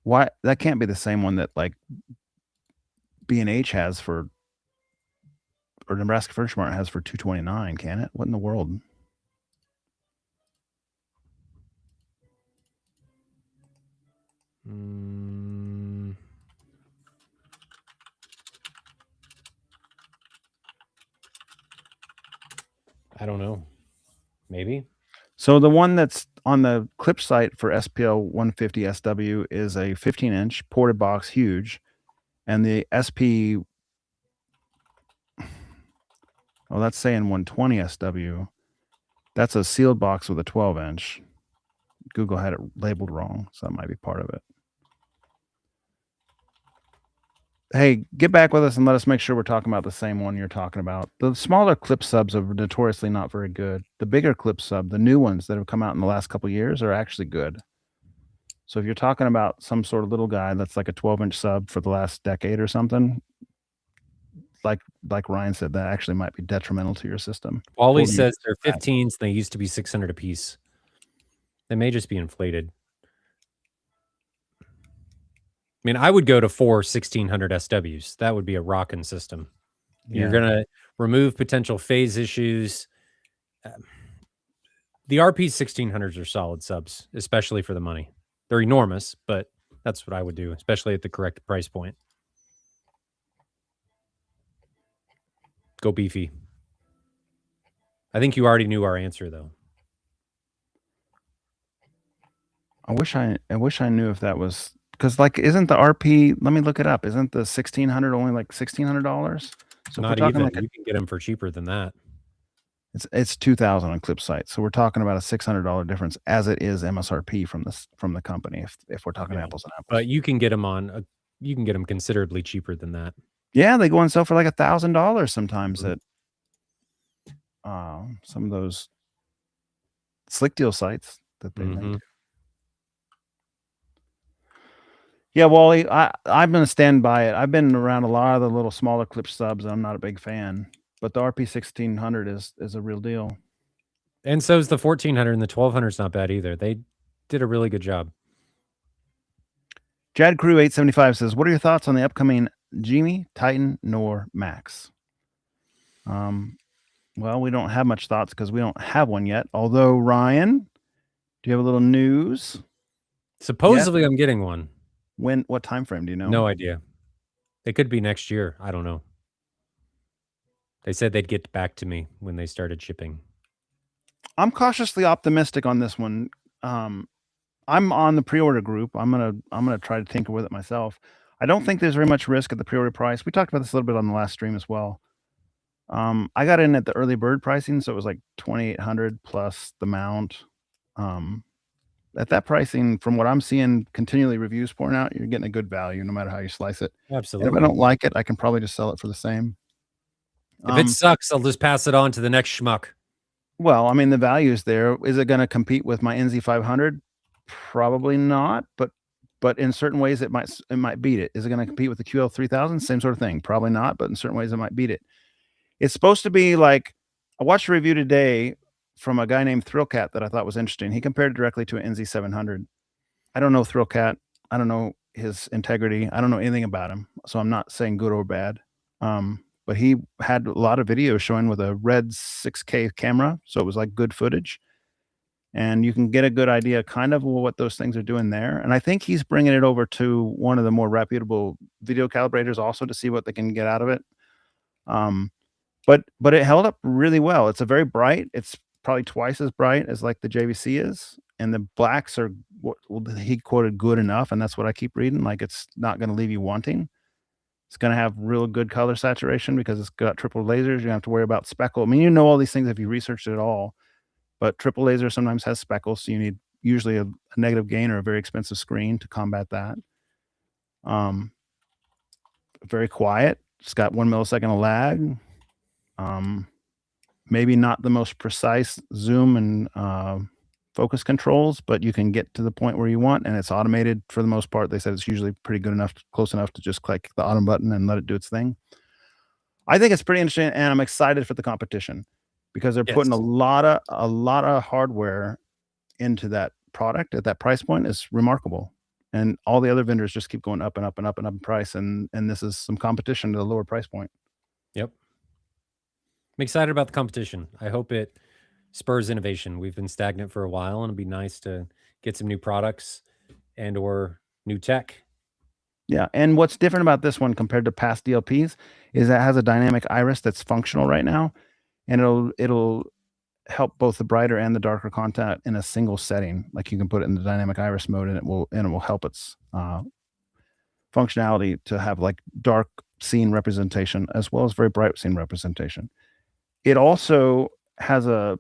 Why? That can't be the same one that like B&H has for, or Nebraska Furniture Mart has for $229, can it? What in the world? I don't know. Maybe. So the one that's on the clip site for SPL 150 SW is a 15-inch ported box, huge, and the SP. Oh, that's saying 120 SW. That's a sealed box with a 12-inch. Google had it labeled wrong, so that might be part of it. Hey, get back with us and let us make sure we're talking about the same one you're talking about. The smaller clip subs are notoriously not very good. The bigger clip sub, the new ones that have come out in the last couple of years, are actually good. So if you're talking about some sort of little guy that's like a 12-inch sub for the last decade or something, like Ryan said, that actually might be detrimental to your system. Wally says they're 15s. They used to be 600 a piece. They may just be inflated. I mean, I would go to 4 1600 SWs. That would be a rocking system. Yeah. You're going to remove potential phase issues. The RP 1600s are solid subs, especially for the money. They're enormous, but that's what I would do, especially at the correct price point. Go beefy. I think you already knew our answer, though. I wish I knew if that was, because like, isn't the RP? Let me look it up. Isn't the 1600 only like $1,600? So not even. Like you can get them for cheaper than that. It's 2,000 on clip site, so we're talking about a $600 difference as it is MSRP from the company. If we're talking apples and apples, but you can get them on. You can get them considerably cheaper than that. Yeah, they go on sale for like $1,000 sometimes at some of those slick deal sites that they link to. Yeah, Wally, I'm going to stand by it. I've been around a lot of the little smaller clip subs, and I'm not a big fan. But the RP 1600 is a real deal. And so is the 1400, and the 1200 is not bad either. They did a really good job. Jad Crew 875 says, "What are your thoughts on the upcoming Genie, Titan, Nor Max?" Well, we don't have much thoughts because we don't have one yet. Although, Ryan, do you have a little news? Supposedly, I'm getting one. What time frame do you know? No idea. It could be next year. I don't know. They said they'd get back to me when they started shipping. I'm cautiously optimistic on this one. I'm on the pre-order group. I'm gonna try to tinker with it myself. I don't think there's very much risk at the pre-order price. We talked about this a little bit on the last stream as well. I got in at the early bird pricing, so it was like $2,800 plus the mount. At that pricing, from what I'm seeing, continually reviews pouring out, you're getting a good value no matter how you slice it. Absolutely. And if I don't like it, I can probably just sell it for the same. If it sucks, I'll just pass it on to the next schmuck. Well, I mean, the value is there. Is it going to compete with my NZ500? Probably not, but in certain ways it might beat it. Is it going to compete with the QL3000? Same sort of thing. Probably not, but in certain ways it might beat it. It's supposed to be like, I watched a review today from a guy named Thrillcat that I thought was interesting. He compared it directly to an NZ700. I don't know Thrillcat. I don't know his integrity. I don't know anything about him, so I'm not saying good or bad. But he had a lot of videos showing with a red 6K camera, so it was like good footage. And you can get a good idea kind of what those things are doing there. And I think he's bringing it over to one of the more reputable video calibrators also to see what they can get out of it. But it held up really well. It's a very bright. It's probably twice as bright as like the JVC is. And the blacks are what he quoted good enough. And that's what I keep reading. Like, it's not going to leave you wanting. It's going to have real good color saturation because it's got triple lasers. You don't have to worry about speckle. I mean, you know all these things if you researched it at all. But triple laser sometimes has speckles, so you need usually a negative gain or a very expensive screen to combat that. Very quiet. It's got 1 millisecond of lag. Maybe not the most precise zoom and focus controls, but you can get to the point where you want, and it's automated for the most part. They said it's usually pretty good enough, close enough to just click the auto button and let it do its thing. I think it's pretty interesting, and I'm excited for the competition because they're putting a lot of hardware into that product at that price point. Is remarkable, and all the other vendors just keep going up and up and up and up in price, and this is some competition to the lower price point. Yep. I'm excited about the competition. I hope it spurs innovation. We've been stagnant for a while, and it'd be nice to get some new products and or new tech. Yeah, and what's different about this one compared to past DLPs is that it has a dynamic iris that's functional right now, and it'll help both the brighter and the darker content in a single setting. Like you can put it in the dynamic iris mode, and it will help its functionality to have like dark scene representation as well as very bright scene representation. It also has a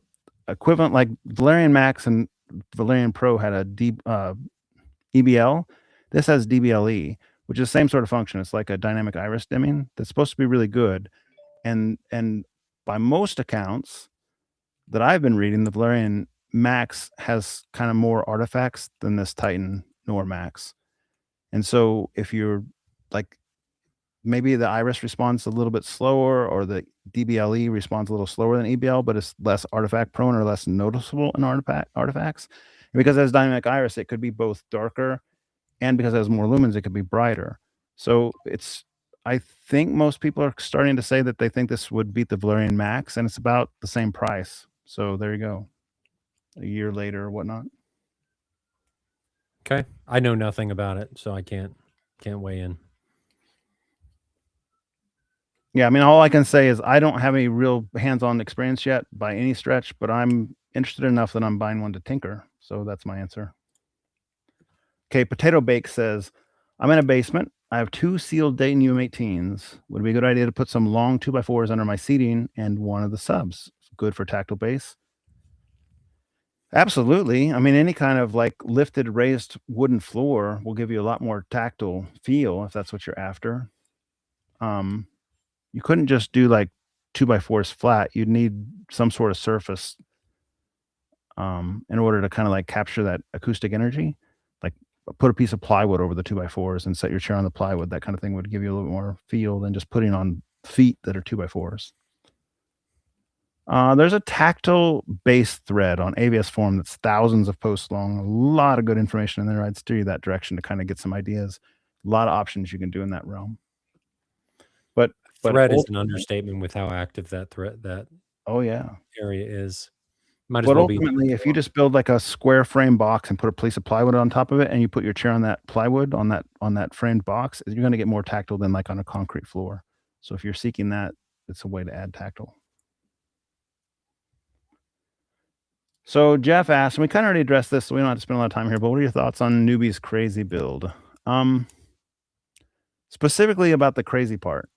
equivalent, like Valerian Max and Valerian Pro had a EBL. This has DBLE, which is the same sort of function. It's like a dynamic iris dimming that's supposed to be really good. And by most accounts that I've been reading, the Valerian Max has kind of more artifacts than this Titan Nor Max. And so if you're like, maybe the iris responds a little bit slower, or the DBLE responds a little slower than EBL, but it's less artifact prone or less noticeable in artifacts. And because it has dynamic iris, it could be both darker, and because it has more lumens, it could be brighter. So I think most people are starting to say that they think this would beat the Valerian Max, and it's about the same price. So there you go. A year later or whatnot. Okay. I know nothing about it, so I can't weigh in. Yeah, I mean, all I can say is I don't have any real hands-on experience yet by any stretch, but I'm interested enough that I'm buying one to tinker. So that's my answer. Okay, Potato Bake says, I'm in a basement. I have 2 sealed Dayton UM18s. Would it be a good idea to put some long 2x4s under my seating and one of the subs? Good for tactile base. Absolutely. I mean, any kind of like lifted, raised wooden floor will give you a lot more tactile feel if that's what you're after. You couldn't just do like 2x4s flat. You'd need some sort of surface in order to kind of like capture that acoustic energy. Like put a piece of plywood over the 2x4s and set your chair on the plywood. That kind of thing would give you a little more feel than just putting on feet that are 2x4s. There's a tactile base thread on ABS Forum that's thousands of posts long. A lot of good information in there. I'd steer you that direction to kind of get some ideas. A lot of options you can do in that realm. But thread is an understatement with how active that oh yeah, area is. Might as but well ultimately, if you just build like a square frame box and put a piece of plywood on top of it, and you put your chair on that plywood on that framed box, you're going to get more tactile than like on a concrete floor. So if you're seeking that, it's a way to add tactile. So Jeff asked, and we kind of already addressed this, so we don't have to spend a lot of time here, but what are your thoughts on Newbie's crazy build? Specifically about the crazy part,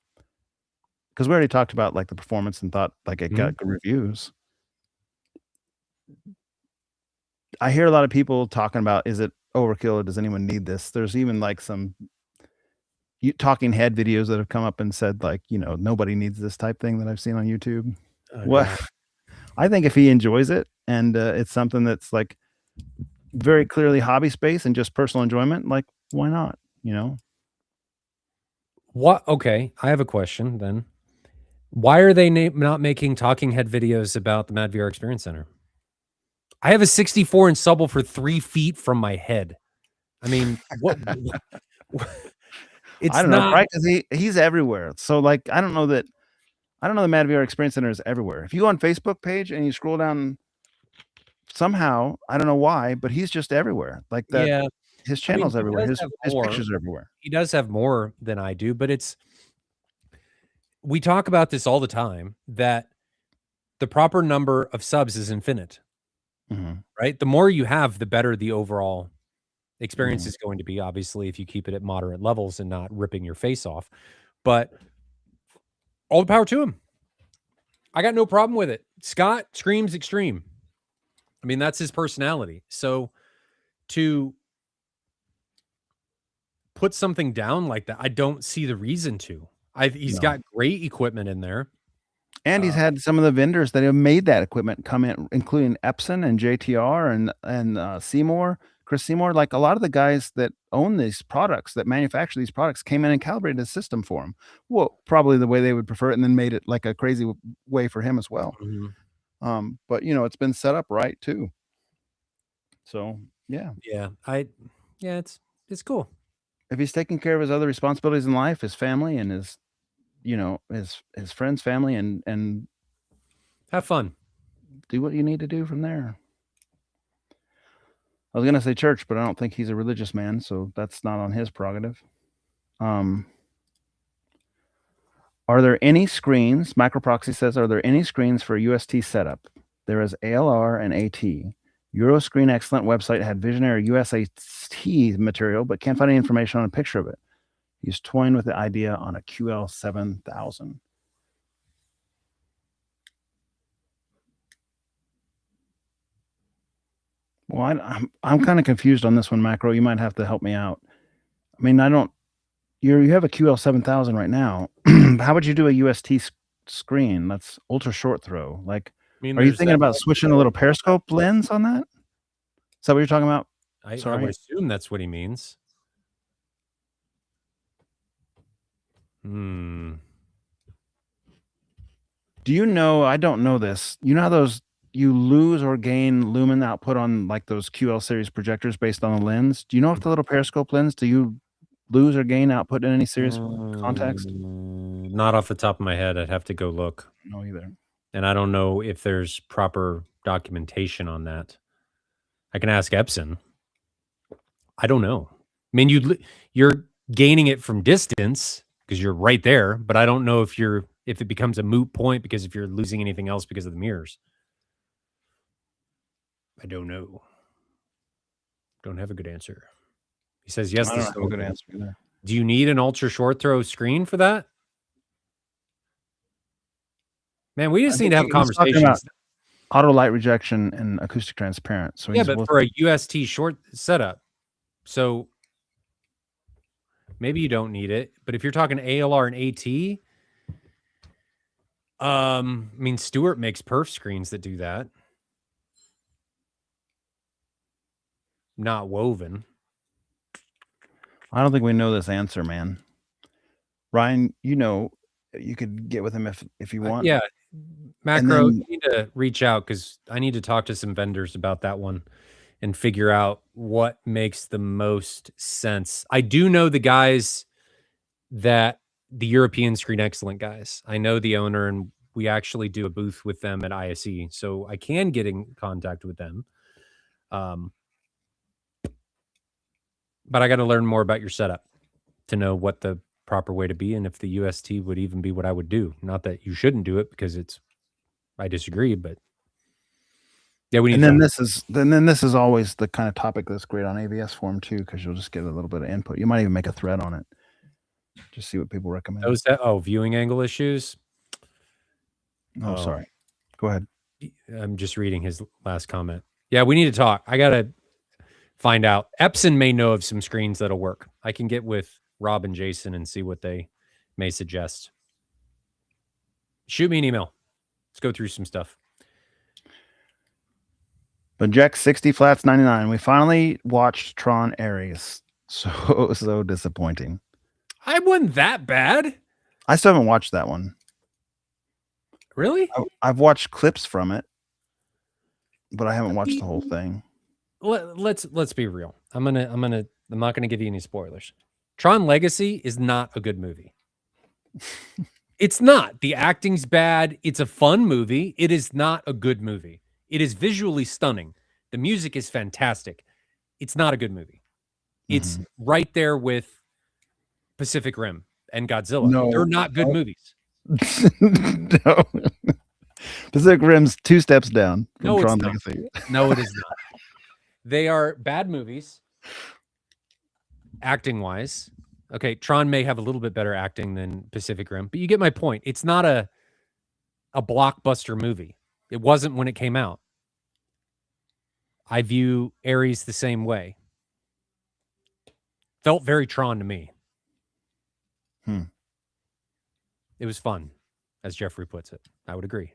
because we already talked about like the performance and thought like it got good reviews. I hear a lot of people talking about, is it overkill or does anyone need this? There's even like some talking head videos that have come up and said like, nobody needs this type thing that I've seen on YouTube. What? I think if he enjoys it and it's something that's like very clearly hobby space and just personal enjoyment, like why not? What? Okay, I have a question then. Why are they not making talking head videos about the Mad VR Experience Center? I have a 64-inch subwoofer 3 feet from my head. I mean, what? It's I don't know, right? Because he's everywhere. So like, I don't know the Mad VR Experience Center is everywhere. If you go on Facebook page and you scroll down, somehow I don't know why, but he's just everywhere. Like that. Yeah. His channel's everywhere. His pictures are everywhere. He does have more than I do, but we talk about this all the time, that the proper number of subs is infinite, right? The more you have, the better the overall experience is going to be, obviously, if you keep it at moderate levels and not ripping your face off. But all the power to him. I got no problem with it. Scott screams extreme. I mean, that's his personality. So to put something down like that, I don't see the reason to. He's got great equipment in there. And he's had some of the vendors that have made that equipment come in, including Epson and JTR and Seymour, Chris Seymour. Like a lot of the guys that own these products, that manufacture these products, came in and calibrated a system for him. Well, probably the way they would prefer it, and then made it like a crazy way for him as well. But it's been set up right too. So yeah, it's cool. If he's taking care of his other responsibilities in life, his family and his his friends' family, and have fun, do what you need to do from there. I was gonna say church, but I don't think he's a religious man, so that's not on his prerogative. Are there any screens? Microproxy says, are there any screens for UST setup? there is ALR and AT. Euroscreen Excellent website had visionary USAT material, but can't find any information on a picture of it. He's toying with the idea on a QL7000. Well, I'm kind of confused on this one, Macro. You might have to help me out. I mean, you have a QL7000 right now. How would you do a UST screen? That's ultra short throw. Like, I mean, are you there's thinking that, about switching a little periscope lens on that? Is that what you're talking about? I Sorry. would assume that's what he means. Do you know? I don't know this. You know how you lose or gain lumen output on like those QL series projectors based on the lens? Do you know if the little periscope lens, do you lose or gain output in any serious context? Not off the top of my head. I'd have to go look. No, either. And I don't know if there's proper documentation on that. I can ask Epson. I don't know. I mean, you're gaining it from distance because you're right there, but I don't know if it becomes a moot point because if you're losing anything else because of the mirrors. I don't know. Don't have a good answer. He says yes. I don't have a good answer either. Do you need an ultra short throw screen for that? Man, we just need to have conversations. Auto light rejection and acoustic transparent. So yeah, but for a UST short setup, so maybe you don't need it. But if you're talking ALR and AT, I mean, Stewart makes perf screens that do that. Not woven. I don't think we know this answer, man. Ryan, you could get with him if you want. Yeah. Macro, you need to reach out because I need to talk to some vendors about that one and figure out what makes the most sense. I do know the guys the European Screen Excellent guys. I know the owner, and we actually do a booth with them at ISE, so I can get in contact with them. But I got to learn more about your setup to know what the proper way to be and if the UST would even be what I would do. Not that you shouldn't do it because I disagree, but yeah, we need. And then this is always the kind of topic that's great on AVS forum too, because you'll just get a little bit of input. You might even make a thread on it. Just see what people recommend. Viewing angle issues. Oh, sorry. Go ahead. I'm just reading his last comment. Yeah, we need to talk. I gotta find out. Epson may know of some screens that'll work. I can get with Rob and Jason and see what they may suggest. Shoot me an email. Let's go through some stuff. But Jack 60 Flats 99. We finally watched Tron Ares. So disappointing. I wasn't that bad. I still haven't watched that one. Really? I've watched clips from it, but I haven't watched the whole thing. Let's be real. I'm not gonna give you any spoilers. Tron Legacy is not a good movie. It's not. The acting's bad. It's a fun movie. It is not a good movie. It is visually stunning. The music is fantastic. It's not a good movie. It's right there with Pacific Rim and Godzilla. No, they're not good movies. No. Pacific Rim's 2 steps down from Tron Legacy. No, it is not. They are bad movies, acting-wise. Okay, Tron may have a little bit better acting than Pacific Rim, but you get my point. It's not a blockbuster movie. It wasn't when it came out. I view Ares the same way. Felt very Tron to me. It was fun, as Jeffrey puts it. I would agree.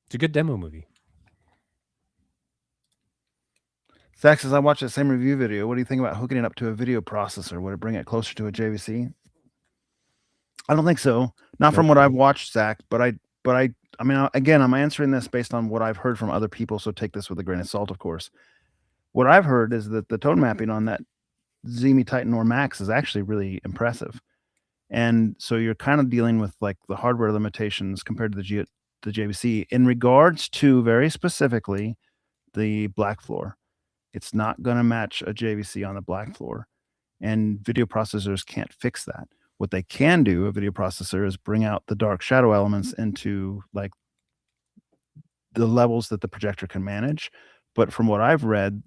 It's a good demo movie. Zach says, I watched that same review video. What do you think about hooking it up to a video processor? Would it bring it closer to a JVC? I don't think so. Not from what I've watched, Zach, but I mean, again, I'm answering this based on what I've heard from other people, so take this with a grain of salt, of course. What I've heard is that the tone mapping on that Zemi Titan or Max is actually really impressive. And so you're kind of dealing with like the hardware limitations compared to the JVC in regards to very specifically the black floor. It's not going to match a JVC on the black floor, and video processors can't fix that. What they can do, a video processor, is bring out the dark shadow elements into like the levels that the projector can manage. But from what I've read,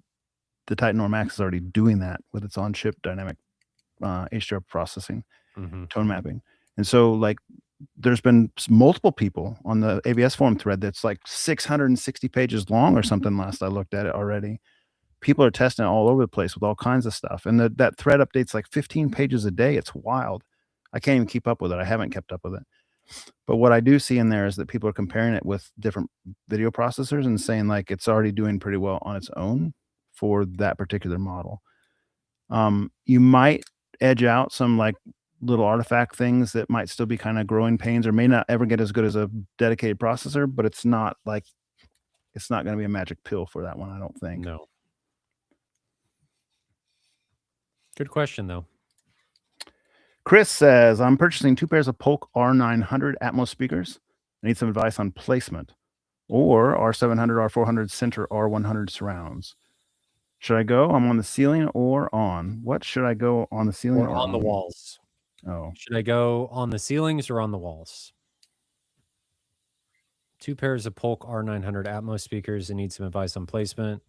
the Titan Aura Max is already doing that with its on-chip dynamic HDR processing, tone mapping. And so like there's been multiple people on the AVS forum thread that's like 660 pages long or something last I looked at it already. People are testing it all over the place with all kinds of stuff. And that thread updates like 15 pages a day. It's wild. I can't even keep up with it. I haven't kept up with it. But what I do see in there is that people are comparing it with different video processors and saying like it's already doing pretty well on its own for that particular model. You might edge out some like little artifact things that might still be kind of growing pains or may not ever get as good as a dedicated processor, but it's not going to be a magic pill for that one, I don't think. No. Good question, though. Chris says, I'm purchasing 2 pairs of Polk R900 Atmos speakers. I need some advice on placement. Or R700, R400 center, R100 surrounds. Should I go? I'm on the ceiling or on? What should I go on the ceiling or on the walls? Oh. Should I go on the ceilings or on the walls? 2 pairs of Polk R900 Atmos speakers and need some advice on placement.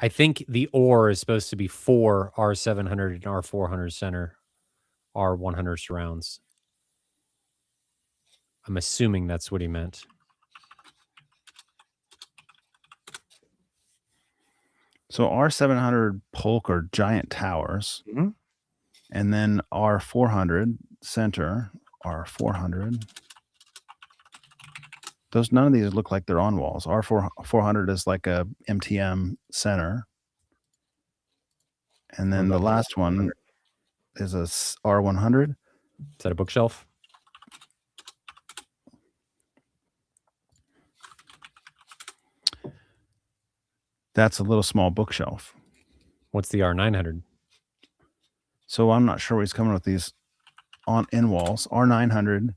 I think the OR is supposed to be 4 R700 and R400 center, R100 surrounds. I'm assuming that's what he meant. So R700 Polk are giant towers. And then R400 center, R400. None of these look like they're on walls. R400 is like a MTM center. And then the last one is a R100. Is that a bookshelf? That's a little small bookshelf. What's the R900? So I'm not sure where he's coming with these in walls. R900,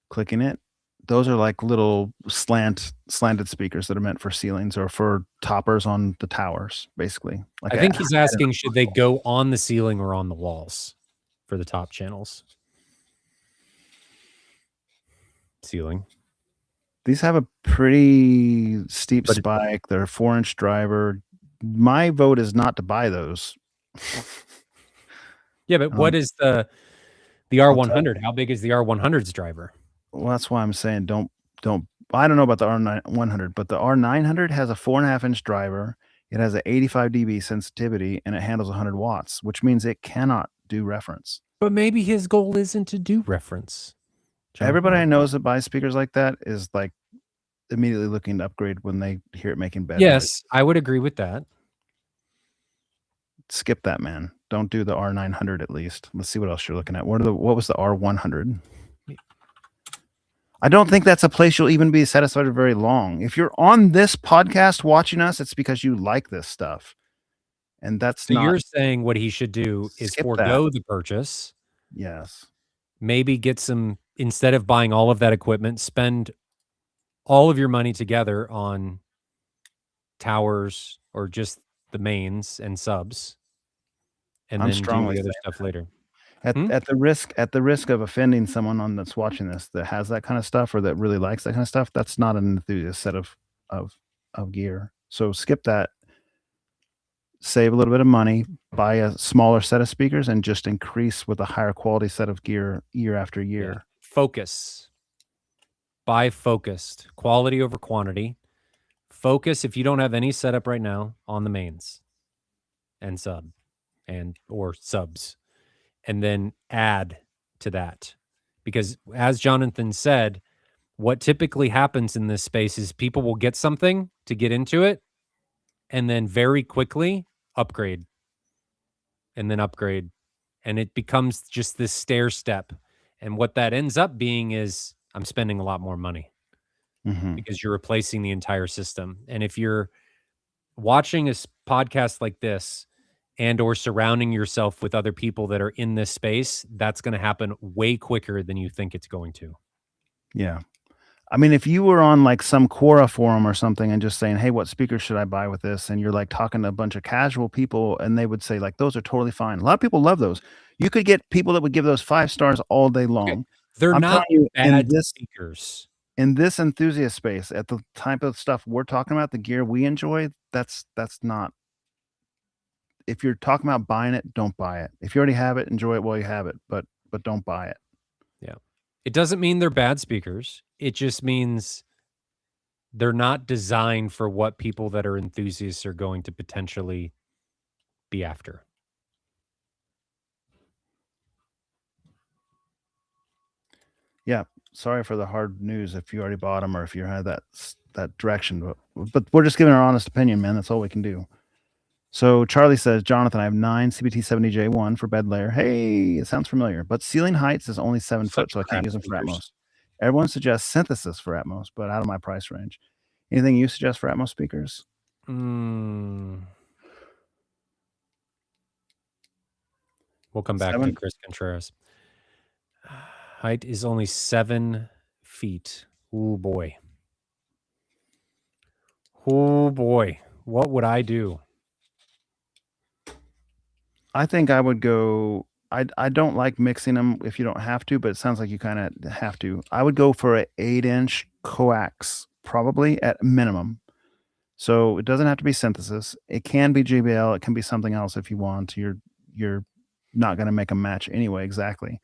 clicking it. Those are like little slanted speakers that are meant for ceilings or for toppers on the towers, basically. Like I think he's asking, should they go on the ceiling or on the walls for the top channels? Ceiling. These have a pretty steep spike. They're a 4-inch driver. My vote is not to buy those. Yeah, but what is the R100? How big is the R100's driver? Well, that's why I'm saying don't. I don't know about the R100, but the R900 has a 4.5-inch driver. It has an 85 dB sensitivity and it handles 100 watts, which means it cannot do reference. But maybe his goal isn't to do reference. John. Everybody I know that buys speakers like that is like immediately looking to upgrade when they hear it making better. Yes, I would agree with that. Skip that, man. Don't do the R900 at least. Let's see what else you're looking at. What was the R100? I don't think that's a place you'll even be satisfied with very long. If you're on this podcast watching us, it's because you like this stuff. And that's so you're saying what he should do is forego the purchase. Yes. Maybe get some, instead of buying all of that equipment, spend all of your money together on towers or just the mains and subs. And then do the other stuff later. At the risk of offending someone that's watching this that has that kind of stuff or that really likes that kind of stuff, that's not an enthusiast set of gear. So skip that. Save a little bit of money, buy a smaller set of speakers, and just increase with a higher quality set of gear year after year. Yeah. Focus. Buy focused. Quality over quantity. Focus if you don't have any setup right now on the mains and or subs. And then add to that. Because as Jonathan said, what typically happens in this space is people will get something to get into it and then very quickly upgrade and then upgrade. And it becomes just this stair step. And what that ends up being is I'm spending a lot more money because you're replacing the entire system. And if you're watching a podcast like this, and or surrounding yourself with other people that are in this space, that's going to happen way quicker than you think it's going to. Yeah. I mean, if you were on like some Quora forum or something and just saying, hey, what speakers should I buy with this? And you're like talking to a bunch of casual people and they would say like, those are totally fine. A lot of people love those. You could get people that would give those 5 stars all day long. Okay. They're not bad speakers. in this enthusiast space, at the type of stuff we're talking about, the gear we enjoy, that's not. If you're talking about buying it, don't buy it. If you already have it, enjoy it while you have it, but don't buy it. Yeah. It doesn't mean they're bad speakers. It just means they're not designed for what people that are enthusiasts are going to potentially be after. Yeah, sorry for the hard news if you already bought them or if you had that direction, but we're just giving our honest opinion, man. That's all we can do. So Charlie says, Jonathan, I have 9 CBT70J1 for bed layer. Hey, it sounds familiar, but ceiling heights is only 7 foot, so I can't use them for Atmos. Everyone suggests synthesis for Atmos, but out of my price range. Anything you suggest for Atmos speakers? We'll come back to Chris Contreras. Height is only 7 feet. Oh boy. Oh boy. What would I do? I think I would go. I don't like mixing them if you don't have to, but it sounds like you kind of have to. I would go for an 8-inch coax, probably at minimum. So it doesn't have to be synthesis. It can be JBL. It can be something else if you want. You're not going to make a match anyway. Exactly.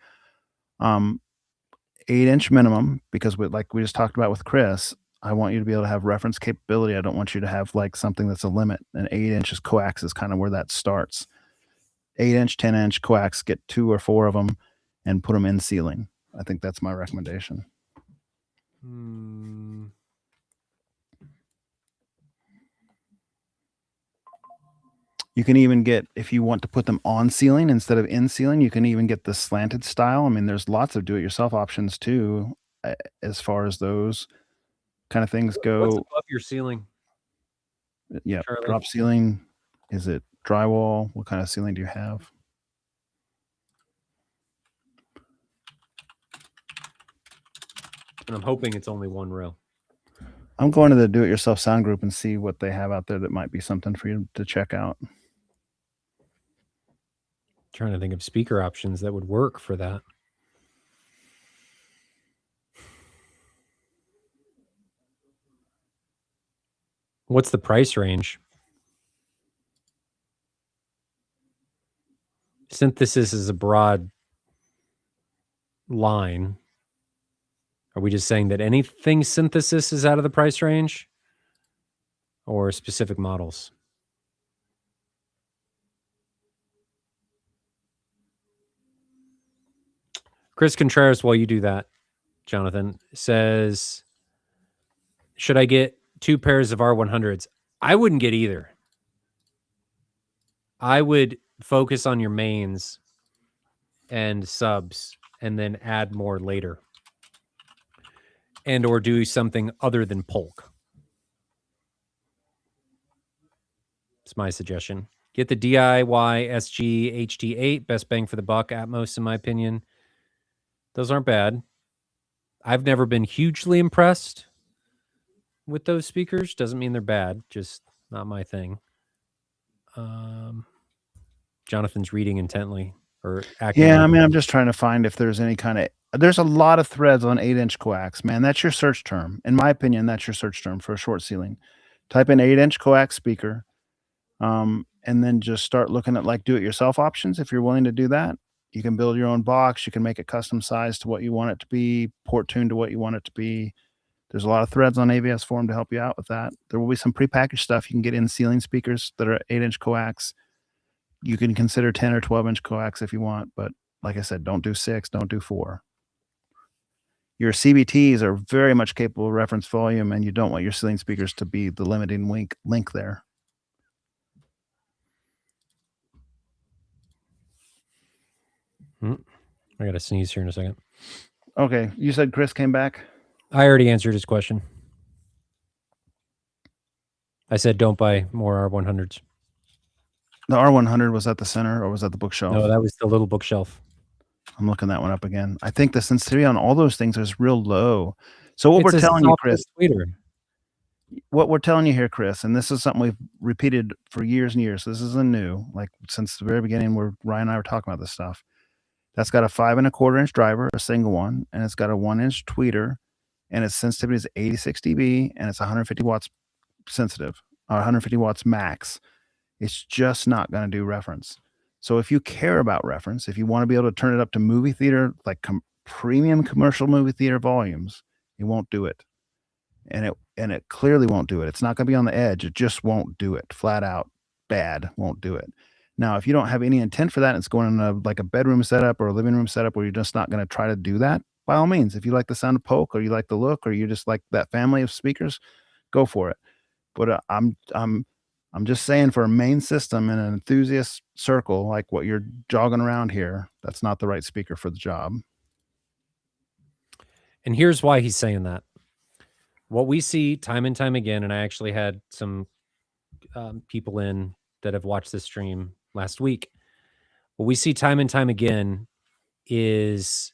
8-inch minimum, because like we just talked about with Chris, I want you to be able to have reference capability. I don't want you to have like something that's a limit. And 8 inches coax is kind of where that starts. 8-inch, 10-inch coax, get 2 or 4 of them and put them in ceiling. I think that's my recommendation. You can even get, if you want to put them on ceiling instead of in ceiling, you can even get the slanted style. I mean, there's lots of do-it-yourself options too, as far as those kind of things go. What's above your ceiling? Yeah, Charlie? Drop ceiling. Is it drywall? What kind of ceiling do you have? And I'm hoping it's only one row. I'm going to the do-it-yourself sound group and see what they have out there that might be something for you to check out. Trying to think of speaker options that would work for that. What's the price range? Synthesis is a broad line. Are we just saying that anything synthesis is out of the price range? Or specific models? Chris Contreras, while you do that, Jonathan, says, should I get 2 pairs of R100s? I wouldn't get either. I would focus on your mains and subs and then add more later. And or do something other than Polk. It's my suggestion. Get the DIY SG HD8, best bang for the buck, Atmos, in my opinion. Those aren't bad. I've never been hugely impressed with those speakers. Doesn't mean they're bad, just not my thing. Jonathan's reading intently. Or acting. Yeah, I mean, I'm just trying to find if there's any kind of. There's a lot of threads on 8-inch coax, man. That's your search term. In my opinion, that's your search term for a short ceiling. Type in 8-inch coax speaker, and then just start looking at like do-it-yourself options. If you're willing to do that, you can build your own box. You can make it custom sized to what you want it to be, port tuned to what you want it to be. There's a lot of threads on AVS Forum to help you out with that. There will be some prepackaged stuff you can get in ceiling speakers that are 8-inch coax. You can consider 10 or 12-inch coax if you want, but like I said, don't do 6, don't do 4. Your CBTs are very much capable of reference volume, and you don't want your ceiling speakers to be the limiting link there. I got to sneeze here in a second. Okay, you said Chris came back? I already answered his question. I said don't buy more R100s. The R100 was at the center or was that the bookshelf? No, that was the little bookshelf. I'm looking that one up again. I think the sensitivity on all those things is real low. So what we're telling you, Chris, what we're telling you here, Chris, and this is something we've repeated for years and years. This isn't new. Like since the very beginning, where Ryan and I were talking about this stuff. That's got a 5 1/4 inch driver, a single one, and it's got a 1-inch tweeter and its sensitivity is 86 dB, and it's 150 watts sensitive, or 150 watts max. It's just not going to do reference. So if you care about reference, if you want to be able to turn it up to movie theater, like premium commercial movie theater volumes, it won't do it. And it clearly won't do it. It's not going to be on the edge. It just won't do it. Flat out bad, won't do it. Now, if you don't have any intent for that, and it's going in like a bedroom setup or a living room setup where you're just not going to try to do that, by all means, if you like the sound of Polk or you like the look or you just like that family of speakers, go for it. But I'm just saying, for a main system in an enthusiast circle like what you're jogging around here, that's not the right speaker for the job. And here's why he's saying that. What we see time and time again, and I actually had some people in that have watched this stream last week. What we see time and time again is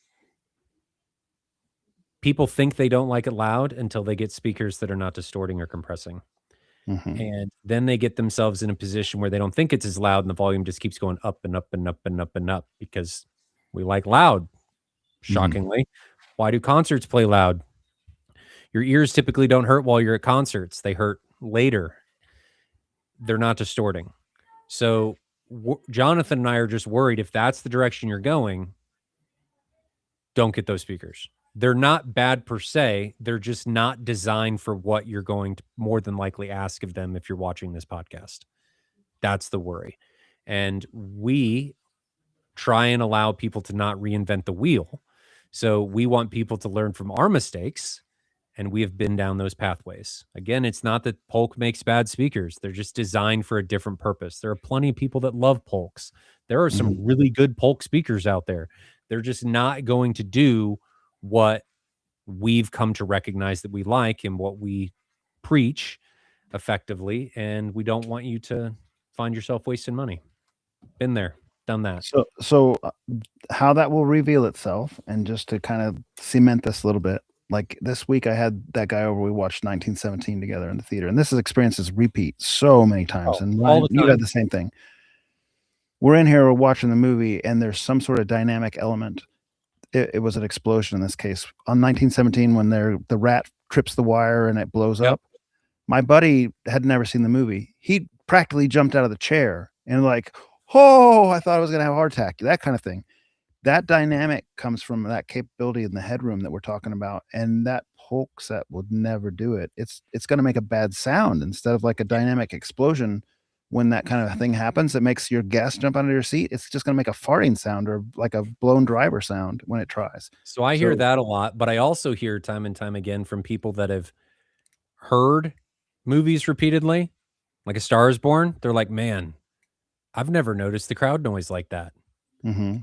people think they don't like it loud until they get speakers that are not distorting or compressing. Mhm. And then they get themselves in a position where they don't think it's as loud and the volume just keeps going up and up and up and up and up because we like loud, shockingly. Why do concerts play loud? Your ears typically don't hurt while you're at concerts. They hurt later. They're not distorting. So Jonathan and I are just worried if that's the direction you're going, don't get those speakers. They're not bad per se. They're just not designed for what you're going to more than likely ask of them if you're watching this podcast. That's the worry. And we try and allow people to not reinvent the wheel. So we want people to learn from our mistakes, and we have been down those pathways. Again, it's not that Polk makes bad speakers. They're just designed for a different purpose. There are plenty of people that love Polks. There are some really good Polk speakers out there. They're just not going to do what we've come to recognize that we like and what we preach effectively. And we don't want you to find yourself wasting money. Been there, done that. So how that will reveal itself, and just to kind of cement this a little bit, like this week I had that guy over, we watched 1917 together in the theater, and this experiences repeat so many times. And all the you time. had the same thing. We're in here, we're watching the movie, and there's some sort of dynamic element. It was an explosion in this case. On 1917, when the rat trips the wire and it blows up, my buddy had never seen the movie. He practically jumped out of the chair and like, oh, I thought I was going to have a heart attack, that kind of thing. That dynamic comes from that capability in the headroom that we're talking about, and that Polk set would never do it. It's going to make a bad sound instead of like a dynamic explosion. When that kind of thing happens, it makes your guest jump out of your seat. It's just going to make a farting sound or like a blown driver sound when it tries. So I hear that a lot, but I also hear time and time again from people that have heard movies repeatedly, like A Star is Born. They're like, man, I've never noticed the crowd noise like that.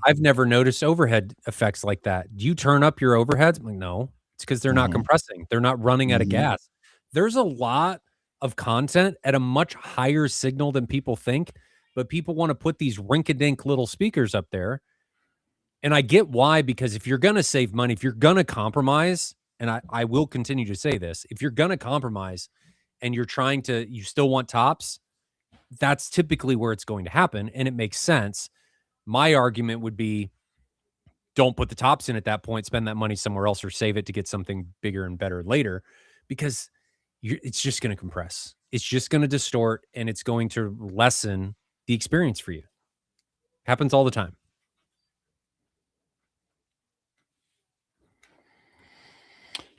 I've never noticed overhead effects like that. Do you turn up your overheads? I'm like, no, it's because they're not compressing. They're not running out of gas. There's a lot of content at a much higher signal than people think, but people want to put these rink-a-dink little speakers up there. And I get why, because if you're going to save money, if you're going to compromise, and I will continue to say this, if you're going to compromise and you still want tops, that's typically where it's going to happen. And it makes sense. My argument would be, don't put the tops in at that point, spend that money somewhere else or save it to get something bigger and better later, because it's just going to compress. It's just going to distort, and it's going to lessen the experience for you. Happens all the time.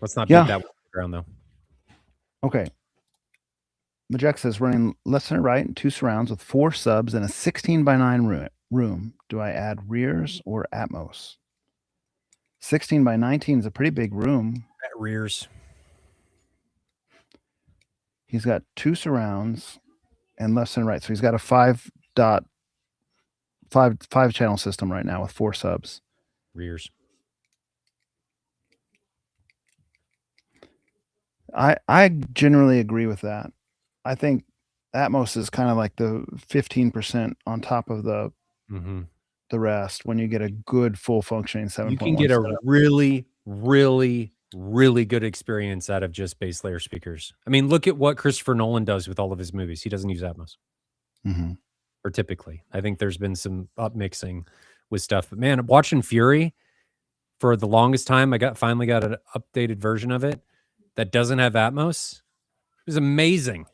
Let's not beat that one to the ground, though. Okay. Majek says, running left, center, right, and 2 surrounds with 4 subs in a 16:9 room. Do I add rears or Atmos? 16:19 is a pretty big room. At rears. He's got 2 surrounds and left, center, right. So he's got a 5 channel system right now with 4 subs. Rears. I generally agree with that. I think Atmos is kind of like the 15% on top of the rest when you get a good full functioning 7.1. You can get a really, really, really good experience out of just base layer speakers. I mean, look at what Christopher Nolan does with all of his movies. He doesn't use Atmos. Or typically. I think there's been some upmixing with stuff. But man, watching Fury, for the longest time. I finally got an updated version of it that doesn't have Atmos. It was amazing.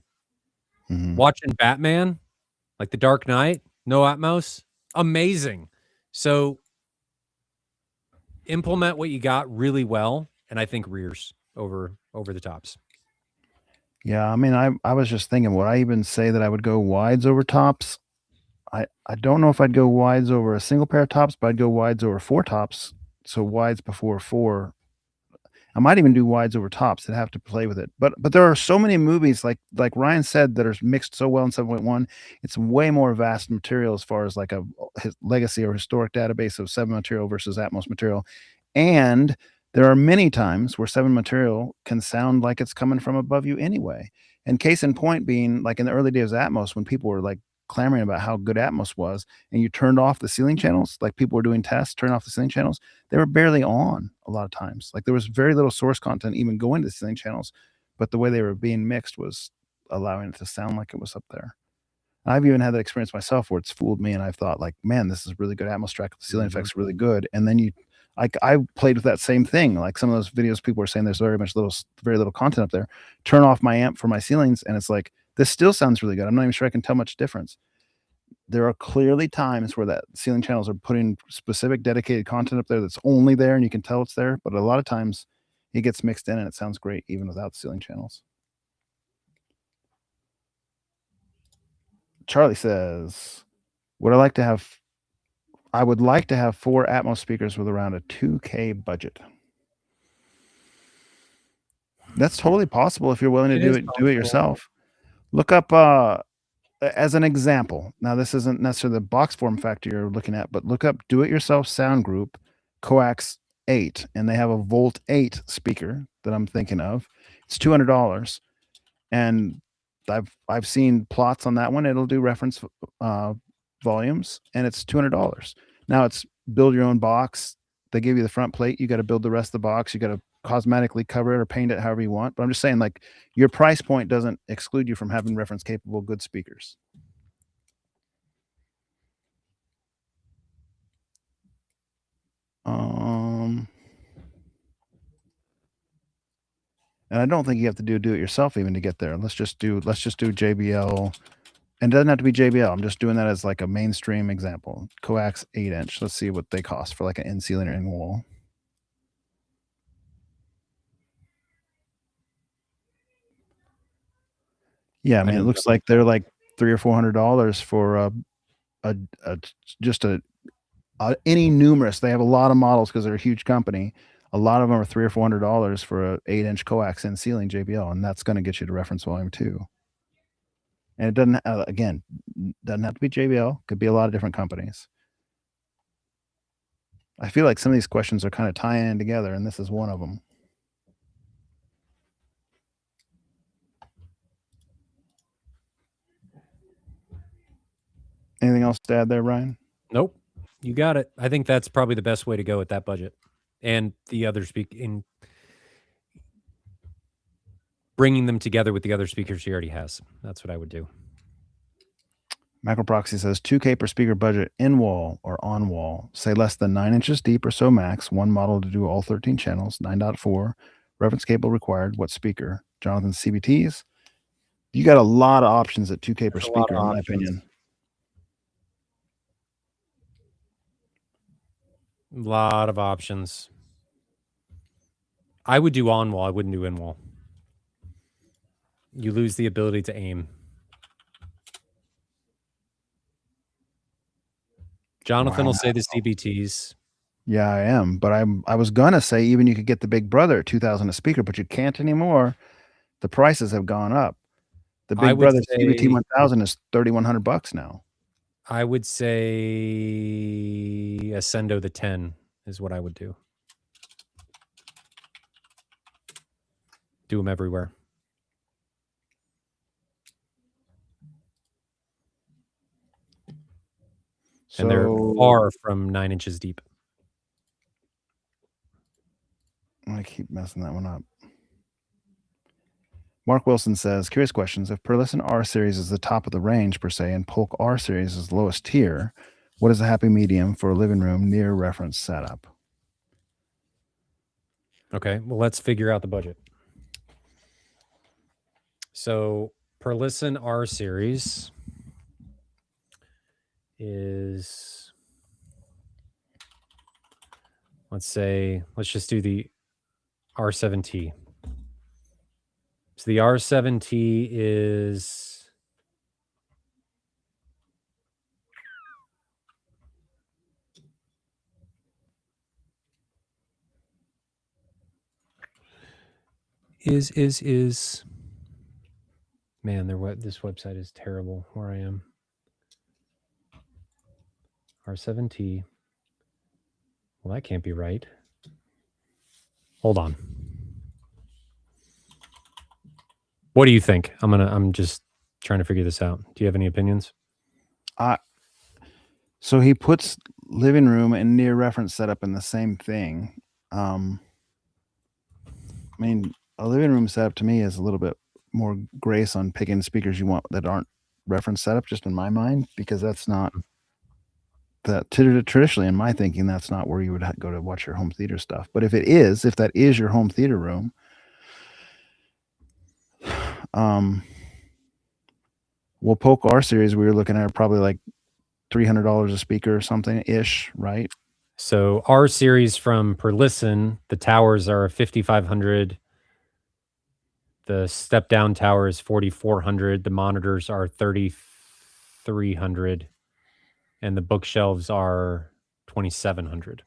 Watching Batman, like The Dark Knight, no Atmos, amazing. So implement what you got really well, and I think rears over the tops. Yeah, I mean, I was just thinking, would I even say that I would go wides over tops? I don't know if I'd go wides over a single pair of tops, but I'd go wides over 4 tops. So wides before 4. I might even do wides over tops. I'd have to play with it. But there are so many movies, like Ryan said, that are mixed so well in 7.1. It's way more vast material as far as like a legacy or historic database of 7 material versus Atmos material. And there are many times where 7 material can sound like it's coming from above you anyway. And case in point being, like in the early days of Atmos, when people were like clamoring about how good Atmos was, and you turned off the ceiling channels, like people were doing tests, turn off the ceiling channels, they were barely on a lot of times. Like there was very little source content even going to the ceiling channels, but the way they were being mixed was allowing it to sound like it was up there. I've even had that experience myself where it's fooled me, and I've thought like, man, this is really good Atmos track. The ceiling effects are really good. And then I played with that same thing. Like some of those videos, people were saying there's very little content up there. Turn off my amp for my ceilings, and it's like, this still sounds really good. I'm not even sure I can tell much difference. There are clearly times where that ceiling channels are putting specific dedicated content up there that's only there, and you can tell it's there. But a lot of times it gets mixed in and it sounds great even without ceiling channels. Charlie says, I would like to have 4 Atmos speakers with around a 2K budget. That's totally possible if you're willing to do it yourself. Look up as an example. Now, this isn't necessarily the box form factor you're looking at, but look up Do It Yourself Sound Group Coax 8, and they have a Volt 8 speaker that I'm thinking of. It's $200, and I've seen plots on that one. It'll do reference volumes, and it's $200. Now it's build your own box. They give you the front plate. You got to build the rest of the box. You got to cosmetically cover it or paint it however you want. But I'm just saying, like, your price point doesn't exclude you from having reference capable good speakers. And I don't think you have to do it yourself even to get there. Let's just do JBL. And it doesn't have to be JBL. I'm just doing that as like a mainstream example. Coax 8-inch. Let's see what they cost for like an in ceiling or in wall. Yeah, I mean, it looks like they're like $300 or $400 for any numerous. They have a lot of models because they're a huge company. A lot of them are $300 or $400 for a 8-inch coax in ceiling JBL, and that's going to get you to reference volume too. And it doesn't again doesn't have to be JBL. Could be a lot of different companies. I feel like some of these questions are kind of tying in together, and this is one of them. Anything else to add there, Ryan? Nope. You got it. I think that's probably the best way to go with that budget. And the other in bringing them together with the other speakers he already has. That's what I would do. Macroproxy says 2K per speaker budget in wall or on wall. Say less than 9 inches deep or so max. One model to do all 13 channels. 9.4. Reference cable required. What speaker? Jonathan, CBTs. You got a lot of options at 2K per speaker, in my opinion. A lot of options. I would do on wall. I wouldn't do in wall. You lose the ability to aim. Jonathan will say the CBTs. Yeah, I am. But I was gonna say even you could get the Big Brother at $2,000 a speaker, but you can't anymore. The prices have gone up. The Big Brother CBT 1000 is $3,100 now. I would say Ascendo the 10 is what I would do. Do them everywhere. So, and they're far from 9 inches deep. I keep messing that one up. Mark Wilson says, curious questions. If Perlisten R series is the top of the range per se and Polk R series is the lowest tier, what is a happy medium for a living room near reference setup? Okay, well, let's figure out the budget. So per listen R series is, let's just do the R7T. So the R7T is man, this website is terrible where I am. R7T. Well, that can't be right. Hold on. What do you think? I'm just trying to figure this out. Do you have any opinions? So he puts living room and near reference setup in the same thing. I mean, a living room setup to me is a little bit more grace on picking speakers you want that aren't reference setup, just in my mind, because that's not that traditionally in my thinking, that's not where you would go to watch your home theater stuff. But if that is your home theater room, well, Polk R series, we were looking at probably like $300 a speaker or something ish, right? So R series from per listen, the towers are 5,500. The step down tower is 4,400. The monitors are 3,300, and the bookshelves are 2,700.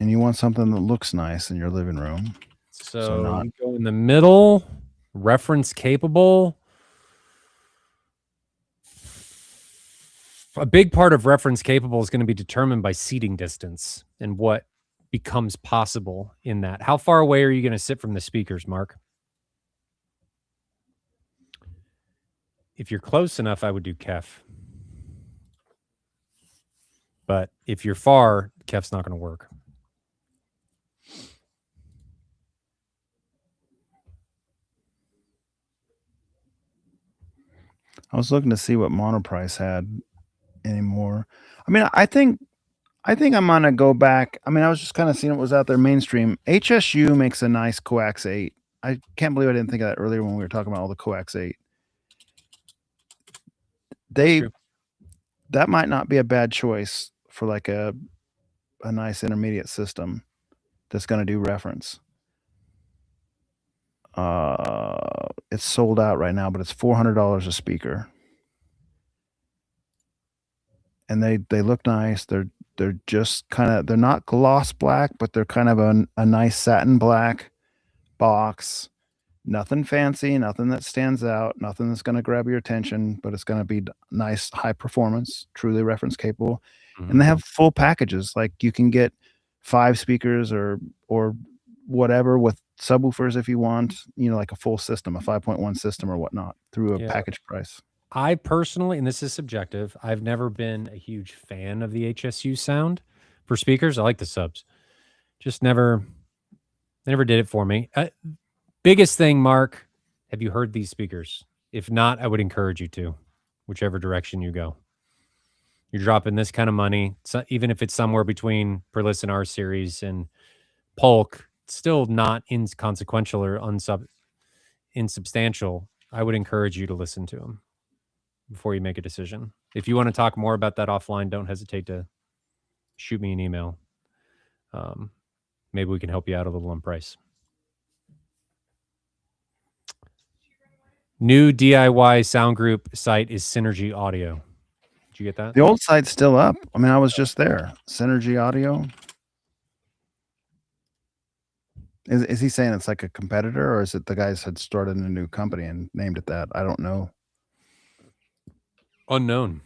And you want something that looks nice in your living room. So we go in the middle, reference capable. A big part of reference capable is going to be determined by seating distance and what becomes possible in that. How far away are you going to sit from the speakers, Mark? If you're close enough, I would do Kef. But if you're far, Kef's not going to work. I was looking to see what Monoprice had anymore. I mean, I think I'm gonna go back. I mean, I was just kind of seeing what was out there mainstream. HSU makes a nice coax 8. I can't believe I didn't think of that earlier when we were talking about all the coax 8. That might not be a bad choice for like a nice intermediate system that's going to do reference. It's sold out right now, but it's $400 a speaker. And they look nice. They're just kind of, they're not gloss black, but they're kind of a nice satin black box. Nothing fancy, nothing that stands out, nothing that's going to grab your attention, but it's going to be nice, high performance, truly reference capable. Mm-hmm. And they have full packages. Like you can get 5 speakers or whatever with subwoofers if you want, like a full system, a 5.1 system or whatnot through a package price. I personally, and this is subjective, I've never been a huge fan of the HSU sound for speakers. I like the subs. Just never did it for me. Biggest thing, Mark, have you heard these speakers? If not, I would encourage you to, whichever direction you go. You're dropping this kind of money, so even if it's somewhere between per listen R series and Polk, still not inconsequential or insubstantial. I would encourage you to listen to them before you make a decision. If you want to talk more about that offline, don't hesitate to shoot me an email. Maybe we can help you out a little on price. New DIY sound group site is Synergy Audio. Did you get that? The old site's still up. I mean, I was just there. Synergy Audio. Is he saying it's like a competitor, or is it the guys had started a new company and named it that? I don't know. Unknown.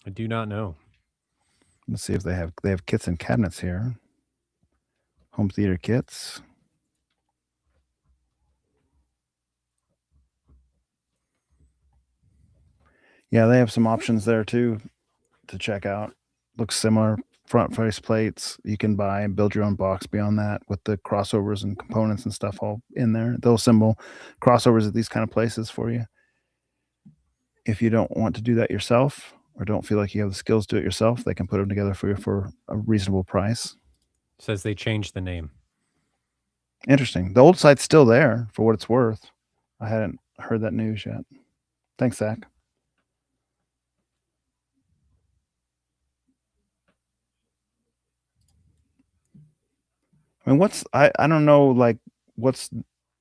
I do not know. Let's see if they have kits and cabinets here. Home theater kits. Yeah, they have some options there too to check out. Looks similar. Front face plates you can buy and build your own box beyond that with the crossovers and components and stuff all in there. They'll assemble crossovers at these kind of places for you. If you don't want to do that yourself or don't feel like you have the skills to do it yourself, they can put them together for you for a reasonable price. Says they changed the name. Interesting. The old site's still there for what it's worth. I hadn't heard that news yet. Thanks, Zach. I mean, I don't know, like, what's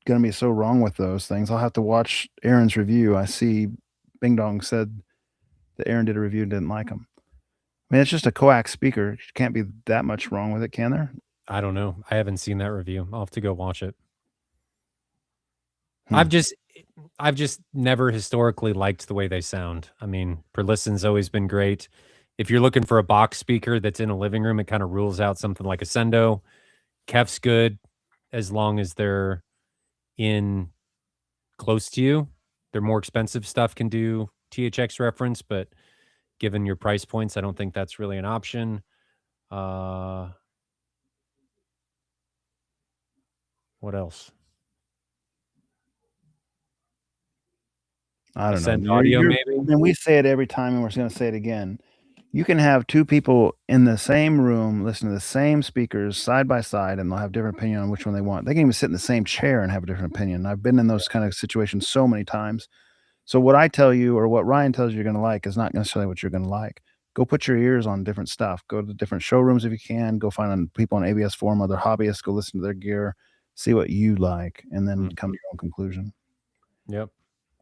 going to be so wrong with those things. I'll have to watch Aaron's review. I see Bing Dong said that Aaron did a review and didn't like them. I mean, it's just a coax speaker. Can't be that much wrong with it, can there? I don't know. I haven't seen that review. I'll have to go watch it. Hmm. I've just never historically liked the way they sound. I mean, per listen's always been great. If you're looking for a box speaker that's in a living room, it kind of rules out something like a Sendo. Kef's good as long as they're in close to you. Their more expensive stuff can do THX reference, but given your price points, I don't think that's really an option. What else? I don't Ascend know. Audio, maybe? And we say it every time, and we're going to say it again. You can have two people in the same room listen to the same speakers side by side, and they'll have different opinion on which one they want. They can even sit in the same chair and have a different opinion. I've been in those kind of situations so many times. So what I tell you or what Ryan tells you you're going to like is not necessarily what you're going to like. Go put your ears on different stuff. Go to different showrooms if you can. Go find people on ABS Forum, other hobbyists. Go listen to their gear, see what you like, and then come to your own conclusion. Yep.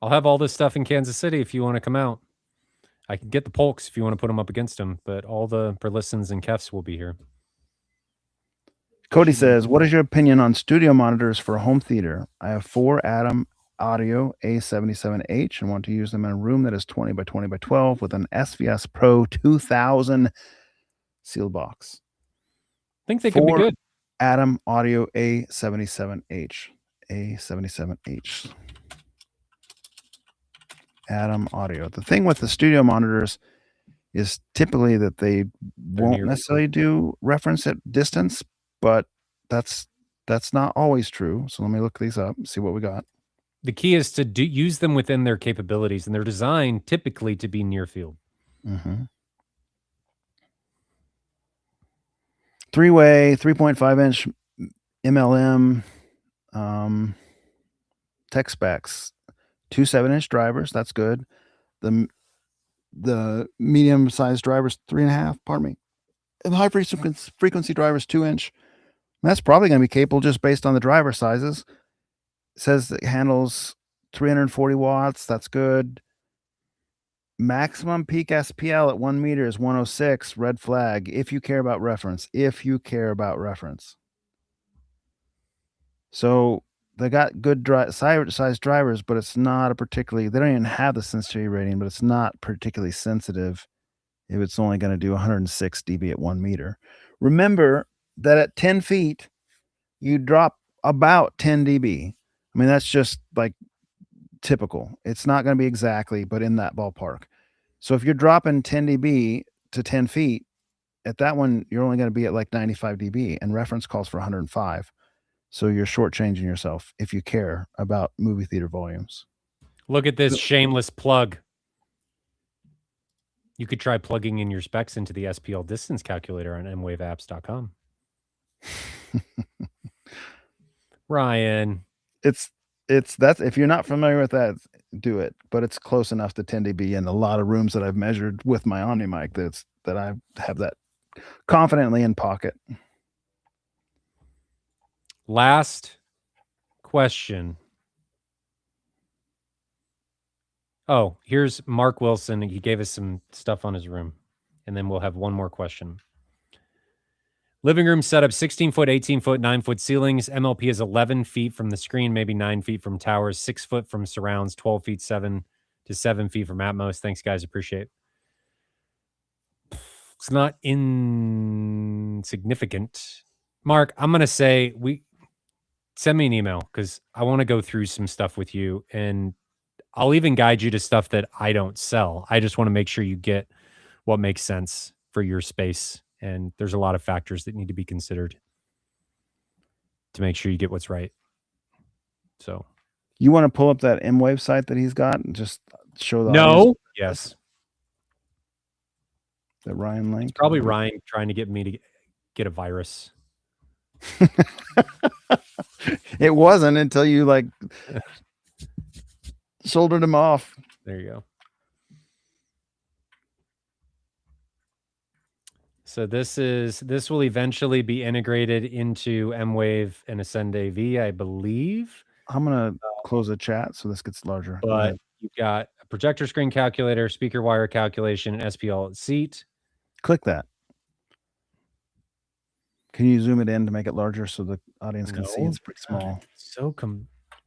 I'll have all this stuff in Kansas City if you want to come out. I can get the Polks if you want to put them up against them, but all the Berlissons and Kefs will be here. Cody says, what is your opinion on studio monitors for home theater? I have 4 Atom Audio A77H and want to use them in a room that is 20 by 20 by 12 with an SVS Pro 2000 sealed box. I think they could be good. Atom Audio A77H. A77H. Atom Audio. The thing with the studio monitors is typically that they won't necessarily do reference at distance, but that's not always true. So let me look these up and see what we got. The key is to use them within their capabilities, and they're designed typically to be near field. Mm-hmm. 3-way, 3.5-inch MLM tech specs. 2 7-inch drivers, that's good. The medium-sized drivers, 3.5, pardon me. And the high frequency drivers, 2-inch. That's probably going to be capable just based on the driver sizes. It says it handles 340 watts. That's good. Maximum peak SPL at 1 meter is 106. Red flag. If you care about reference. If you care about reference. So they got good size drivers, but it's not a particularly, they don't even have the sensitivity rating, but it's not particularly sensitive if it's only going to do 106 dB at 1 meter. Remember that at 10 feet, you drop about 10 dB. I mean, that's just like typical. It's not going to be exactly, but in that ballpark. So if you're dropping 10 dB to 10 feet, at that one, you're only going to be at like 95 dB, and reference calls for 105. So you're shortchanging yourself if you care about movie theater volumes. Look at this shameless plug. You could try plugging in your specs into the SPL distance calculator on mwaveapps.com. Ryan. It's that's, if you're not familiar with that, do it. But it's close enough to 10 dB in a lot of rooms that I've measured with my Omni mic that I have that confidently in pocket. Last question. Oh, here's Mark Wilson. He gave us some stuff on his room. And then we'll have one more question. Living room setup, 16-foot, 18-foot, 9-foot ceilings. MLP is 11 feet from the screen, maybe 9 feet from towers, 6 foot from surrounds, 12 feet, 7 to 7 feet from Atmos. Thanks, guys. Appreciate it. It's not insignificant. Mark, I'm going to say send me an email because I want to go through some stuff with you, and I'll even guide you to stuff that I don't sell. I just want to make sure you get what makes sense for your space. And there's a lot of factors that need to be considered to make sure you get what's right. So you want to pull up that M-Wave site that he's got and just show the audience? Yes. The Ryan link. It's probably Ryan trying to get me to get a virus. It wasn't until you like shouldered him off. There you go. So this will eventually be integrated into M-Wave and Ascend AV, I believe. I'm gonna close the chat so this gets larger. Go But ahead. you've got a projector screen calculator, speaker wire calculation, and SPL seat. Click that. Can you zoom it in to make it larger so the audience can see? No. It's pretty small.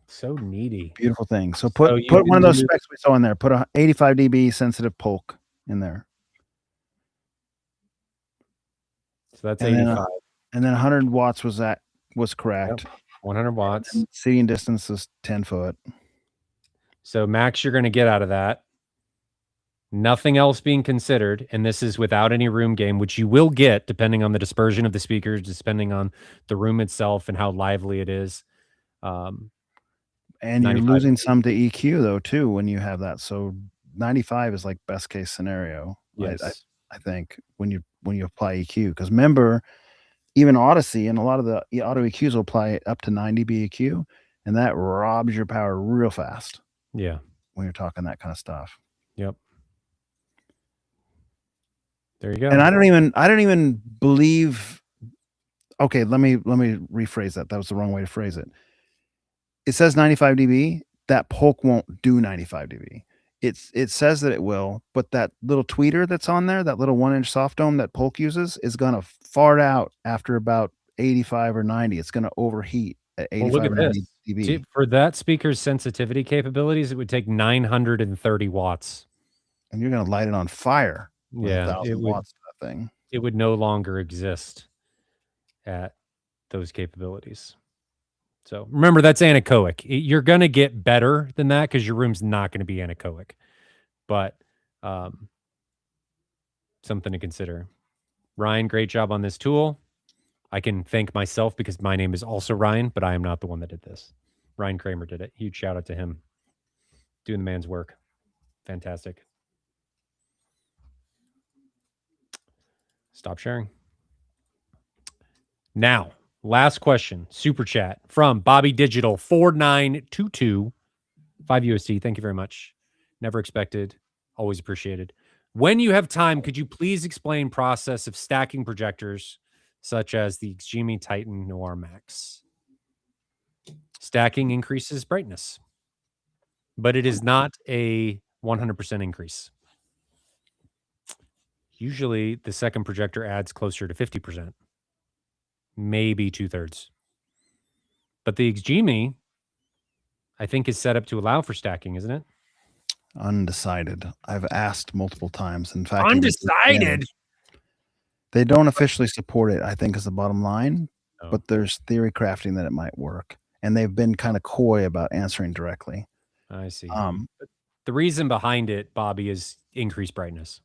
So needy. Beautiful thing. So So put you one of those can specs we saw in there. Put a 85 dB sensitive polk in there. So that's And then, 85. And then 100 watts was correct. Yep. 100 watts. And seating distance is 10 foot. So max you're going to get out of that. Nothing else being considered, and this is without any room gain, which you will get depending on the dispersion of the speakers, depending on the room itself and how lively it is. And you're 95 losing some to EQ though too when you have that. So 95 is like best case scenario. Yes. I think when you apply EQ, because remember, even Odyssey and a lot of the auto EQs will apply up to 90 dB EQ, and that robs your power real fast. Yeah. When you're talking that kind of stuff. Yep. There you go. And I don't even believe. Okay, let me rephrase that. That was the wrong way to phrase it. It says 95 dB. That polk won't do 95 dB. It says that it will, but that little tweeter that's on there, that little 1-inch soft dome that polk uses, is gonna fart out after about 85 or 90. It's gonna overheat at 85 look at or 90 this. dB. See, for that speaker's sensitivity capabilities, it would take 930 watts. And you're gonna light it on fire. With Yeah, 1,000 watts to that thing. It would no longer exist at those capabilities. So remember, that's anechoic. You're going to get better than that because your room's not going to be anechoic. But something to consider. Ryan, great job on this tool. I can thank myself because my name is also Ryan, but I am not the one that did this. Ryan Kramer did it. Huge shout out to him. Doing the man's work. Fantastic. Stop sharing. Now, last question. Super chat from Bobby Digital 4922 5 USD. Thank you very much. Never expected. Always appreciated. When you have time, could you please explain process of stacking projectors such as the Xgimi Titan Noir Max? Stacking increases brightness, but it is not a 100% increase. Usually the second projector adds closer to 50%, maybe 2/3. But the Xgimi, I think, is set up to allow for stacking, isn't it? Undecided. I've asked multiple times. In fact, undecided. They don't officially support it, I think, is the bottom line. Oh. But there's theory crafting that it might work, and they've been kind of coy about answering directly. I see. The reason behind it, Bobby, is increased brightness.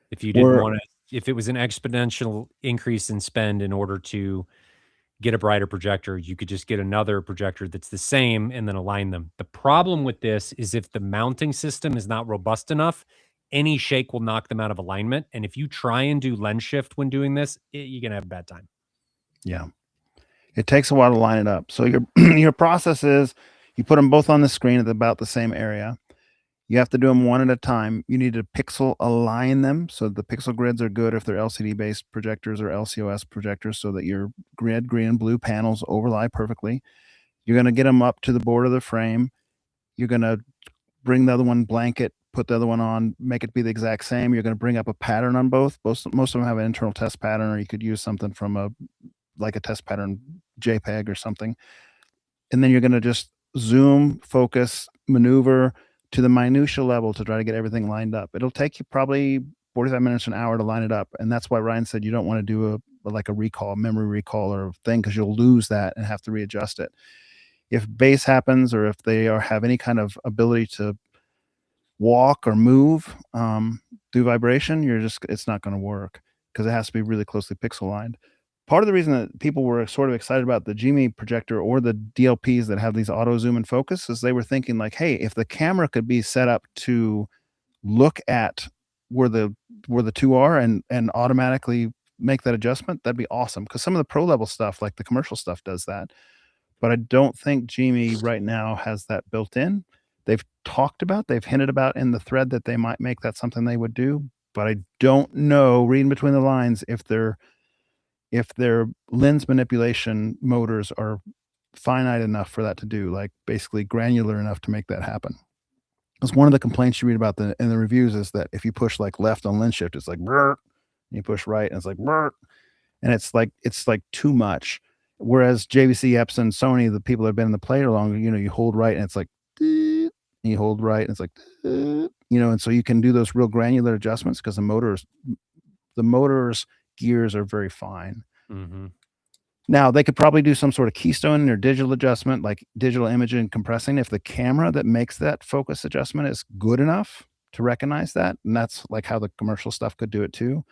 If you didn't want to, if it was an exponential increase in spend in order to get a brighter projector, you could just get another projector that's the same and then align them. The problem with this is if the mounting system is not robust enough, any shake will knock them out of alignment. And if you try and do lens shift when doing this, you're going to have a bad time. Yeah. It takes a while to line it up. So your process is you put them both on the screen at about the same area. You have to do them one at a time. You need to pixel align them so the pixel grids are good if they're LCD-based projectors or LCOS projectors so that your red, green, and blue panels overlay perfectly. You're going to get them up to the border of the frame. You're going to bring the other one blanket, put the other one on, make it be the exact same. You're going to bring up a pattern on both. Most of them have an internal test pattern, or you could use something from a test pattern JPEG or something. And then you're going to just zoom, focus, maneuver to the minutia level to try to get everything lined up. It'll take you probably 45 minutes, an hour to line it up. And that's why Ryan said you don't want to do a recall, memory recall or thing, because you'll lose that and have to readjust it. If bass happens, or if they have any kind of ability to walk or move through vibration, it's not going to work because it has to be really closely pixel lined. Part of the reason that people were sort of excited about the Xgimi projector or the DLPs that have these auto zoom and focus is they were thinking like, hey, if the camera could be set up to look at where the two are and automatically make that adjustment, that'd be awesome. Because some of the pro level stuff, like the commercial stuff, does that. But I don't think Genie right now has that built in. They've hinted about in the thread that they might make that something they would do, but I don't know, reading between the lines, if their lens manipulation motors are finite enough for that to do, like basically granular enough to make that happen. Because one of the complaints you read about in the reviews is that if you push like left on lens shift, it's like brr, and you push right and it's like brr, and it's like too much. Whereas JVC, Epson, Sony, the people that have been in the player longer, you hold right and it's like, and you hold right and it's like, and so you can do those real granular adjustments because the motor's gears are very fine. Mm-hmm. Now they could probably do some sort of keystone or digital adjustment, like digital imaging compressing, if the camera that makes that focus adjustment is good enough to recognize that. And that's like how the commercial stuff could do it too.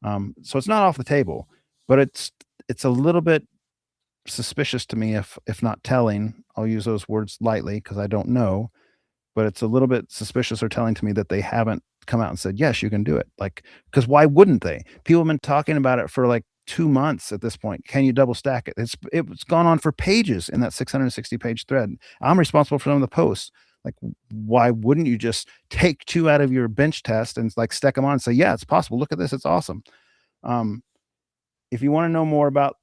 So it's not off the table, but it's a little bit suspicious to me, if not telling. I'll use those words lightly because I don't know, but it's a little bit suspicious or telling to me that they haven't come out and said, yes, you can do it. Like, because why wouldn't they? People have been talking about it for like 2 months at this point. Can you double stack it? It's gone on for pages in that 660 page thread. I'm responsible for some of the posts. Like, why wouldn't you just take 2 out of your bench test and like stack them on and say, yeah, it's possible. Look at this. It's awesome. If you want to know more about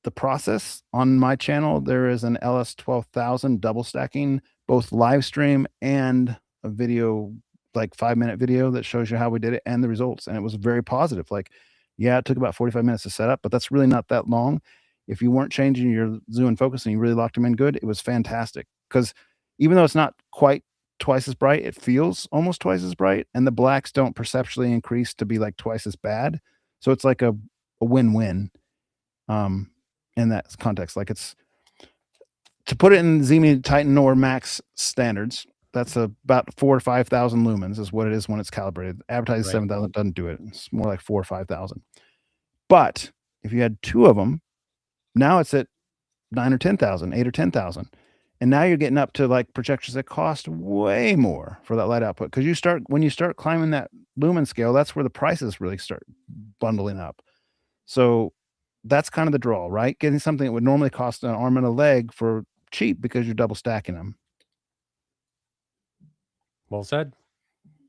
the process, on my channel, there is an LS12000 double stacking, both live stream and a video, like 5-minute video that shows you how we did it and the results. And it was very positive. Like, yeah, it took about 45 minutes to set up, but that's really not that long. If you weren't changing your zoom and focus and you really locked them in good, it was fantastic. Because even though it's not quite twice as bright, it feels almost twice as bright, and the blacks don't perceptually increase to be like twice as bad. So it's like a win-win in that context. Like, it's, to put it in Xemi Titan or Max standards, that's about 4,000 or 5,000 lumens is what it is when it's calibrated. Advertised 7,000 doesn't do it. It's more like 4,000 or 5,000. But if you had 2 of them, now it's at 9,000 or 10,000, 8,000 or 10,000. And now you're getting up to like projectors that cost way more for that light output. Because when you start climbing that lumen scale, that's where the prices really start bundling up. So that's kind of the draw, right? Getting something that would normally cost an arm and a leg for cheap because you're double stacking them. Well said.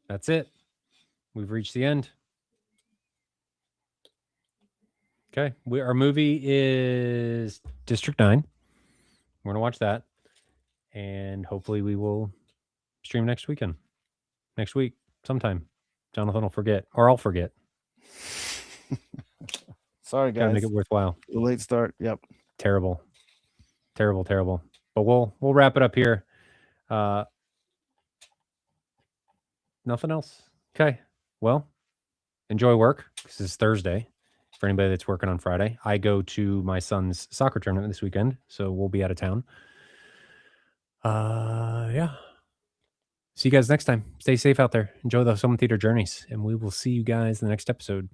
That's it. We've reached the end. Okay. Our movie is District 9. We're going to watch that. And hopefully we will stream next week, sometime. Jonathan will forget, or I'll forget. Sorry, guys. Gotta make it worthwhile. The late start. Yep. Terrible. But we'll wrap it up here. Nothing else. Okay. Well, enjoy work. This is Thursday. For anybody that's working on Friday, I go to my son's soccer tournament this weekend, so we'll be out of town. Yeah. See you guys next time. Stay safe out there. Enjoy the Home Theater journeys, and we will see you guys in the next episode.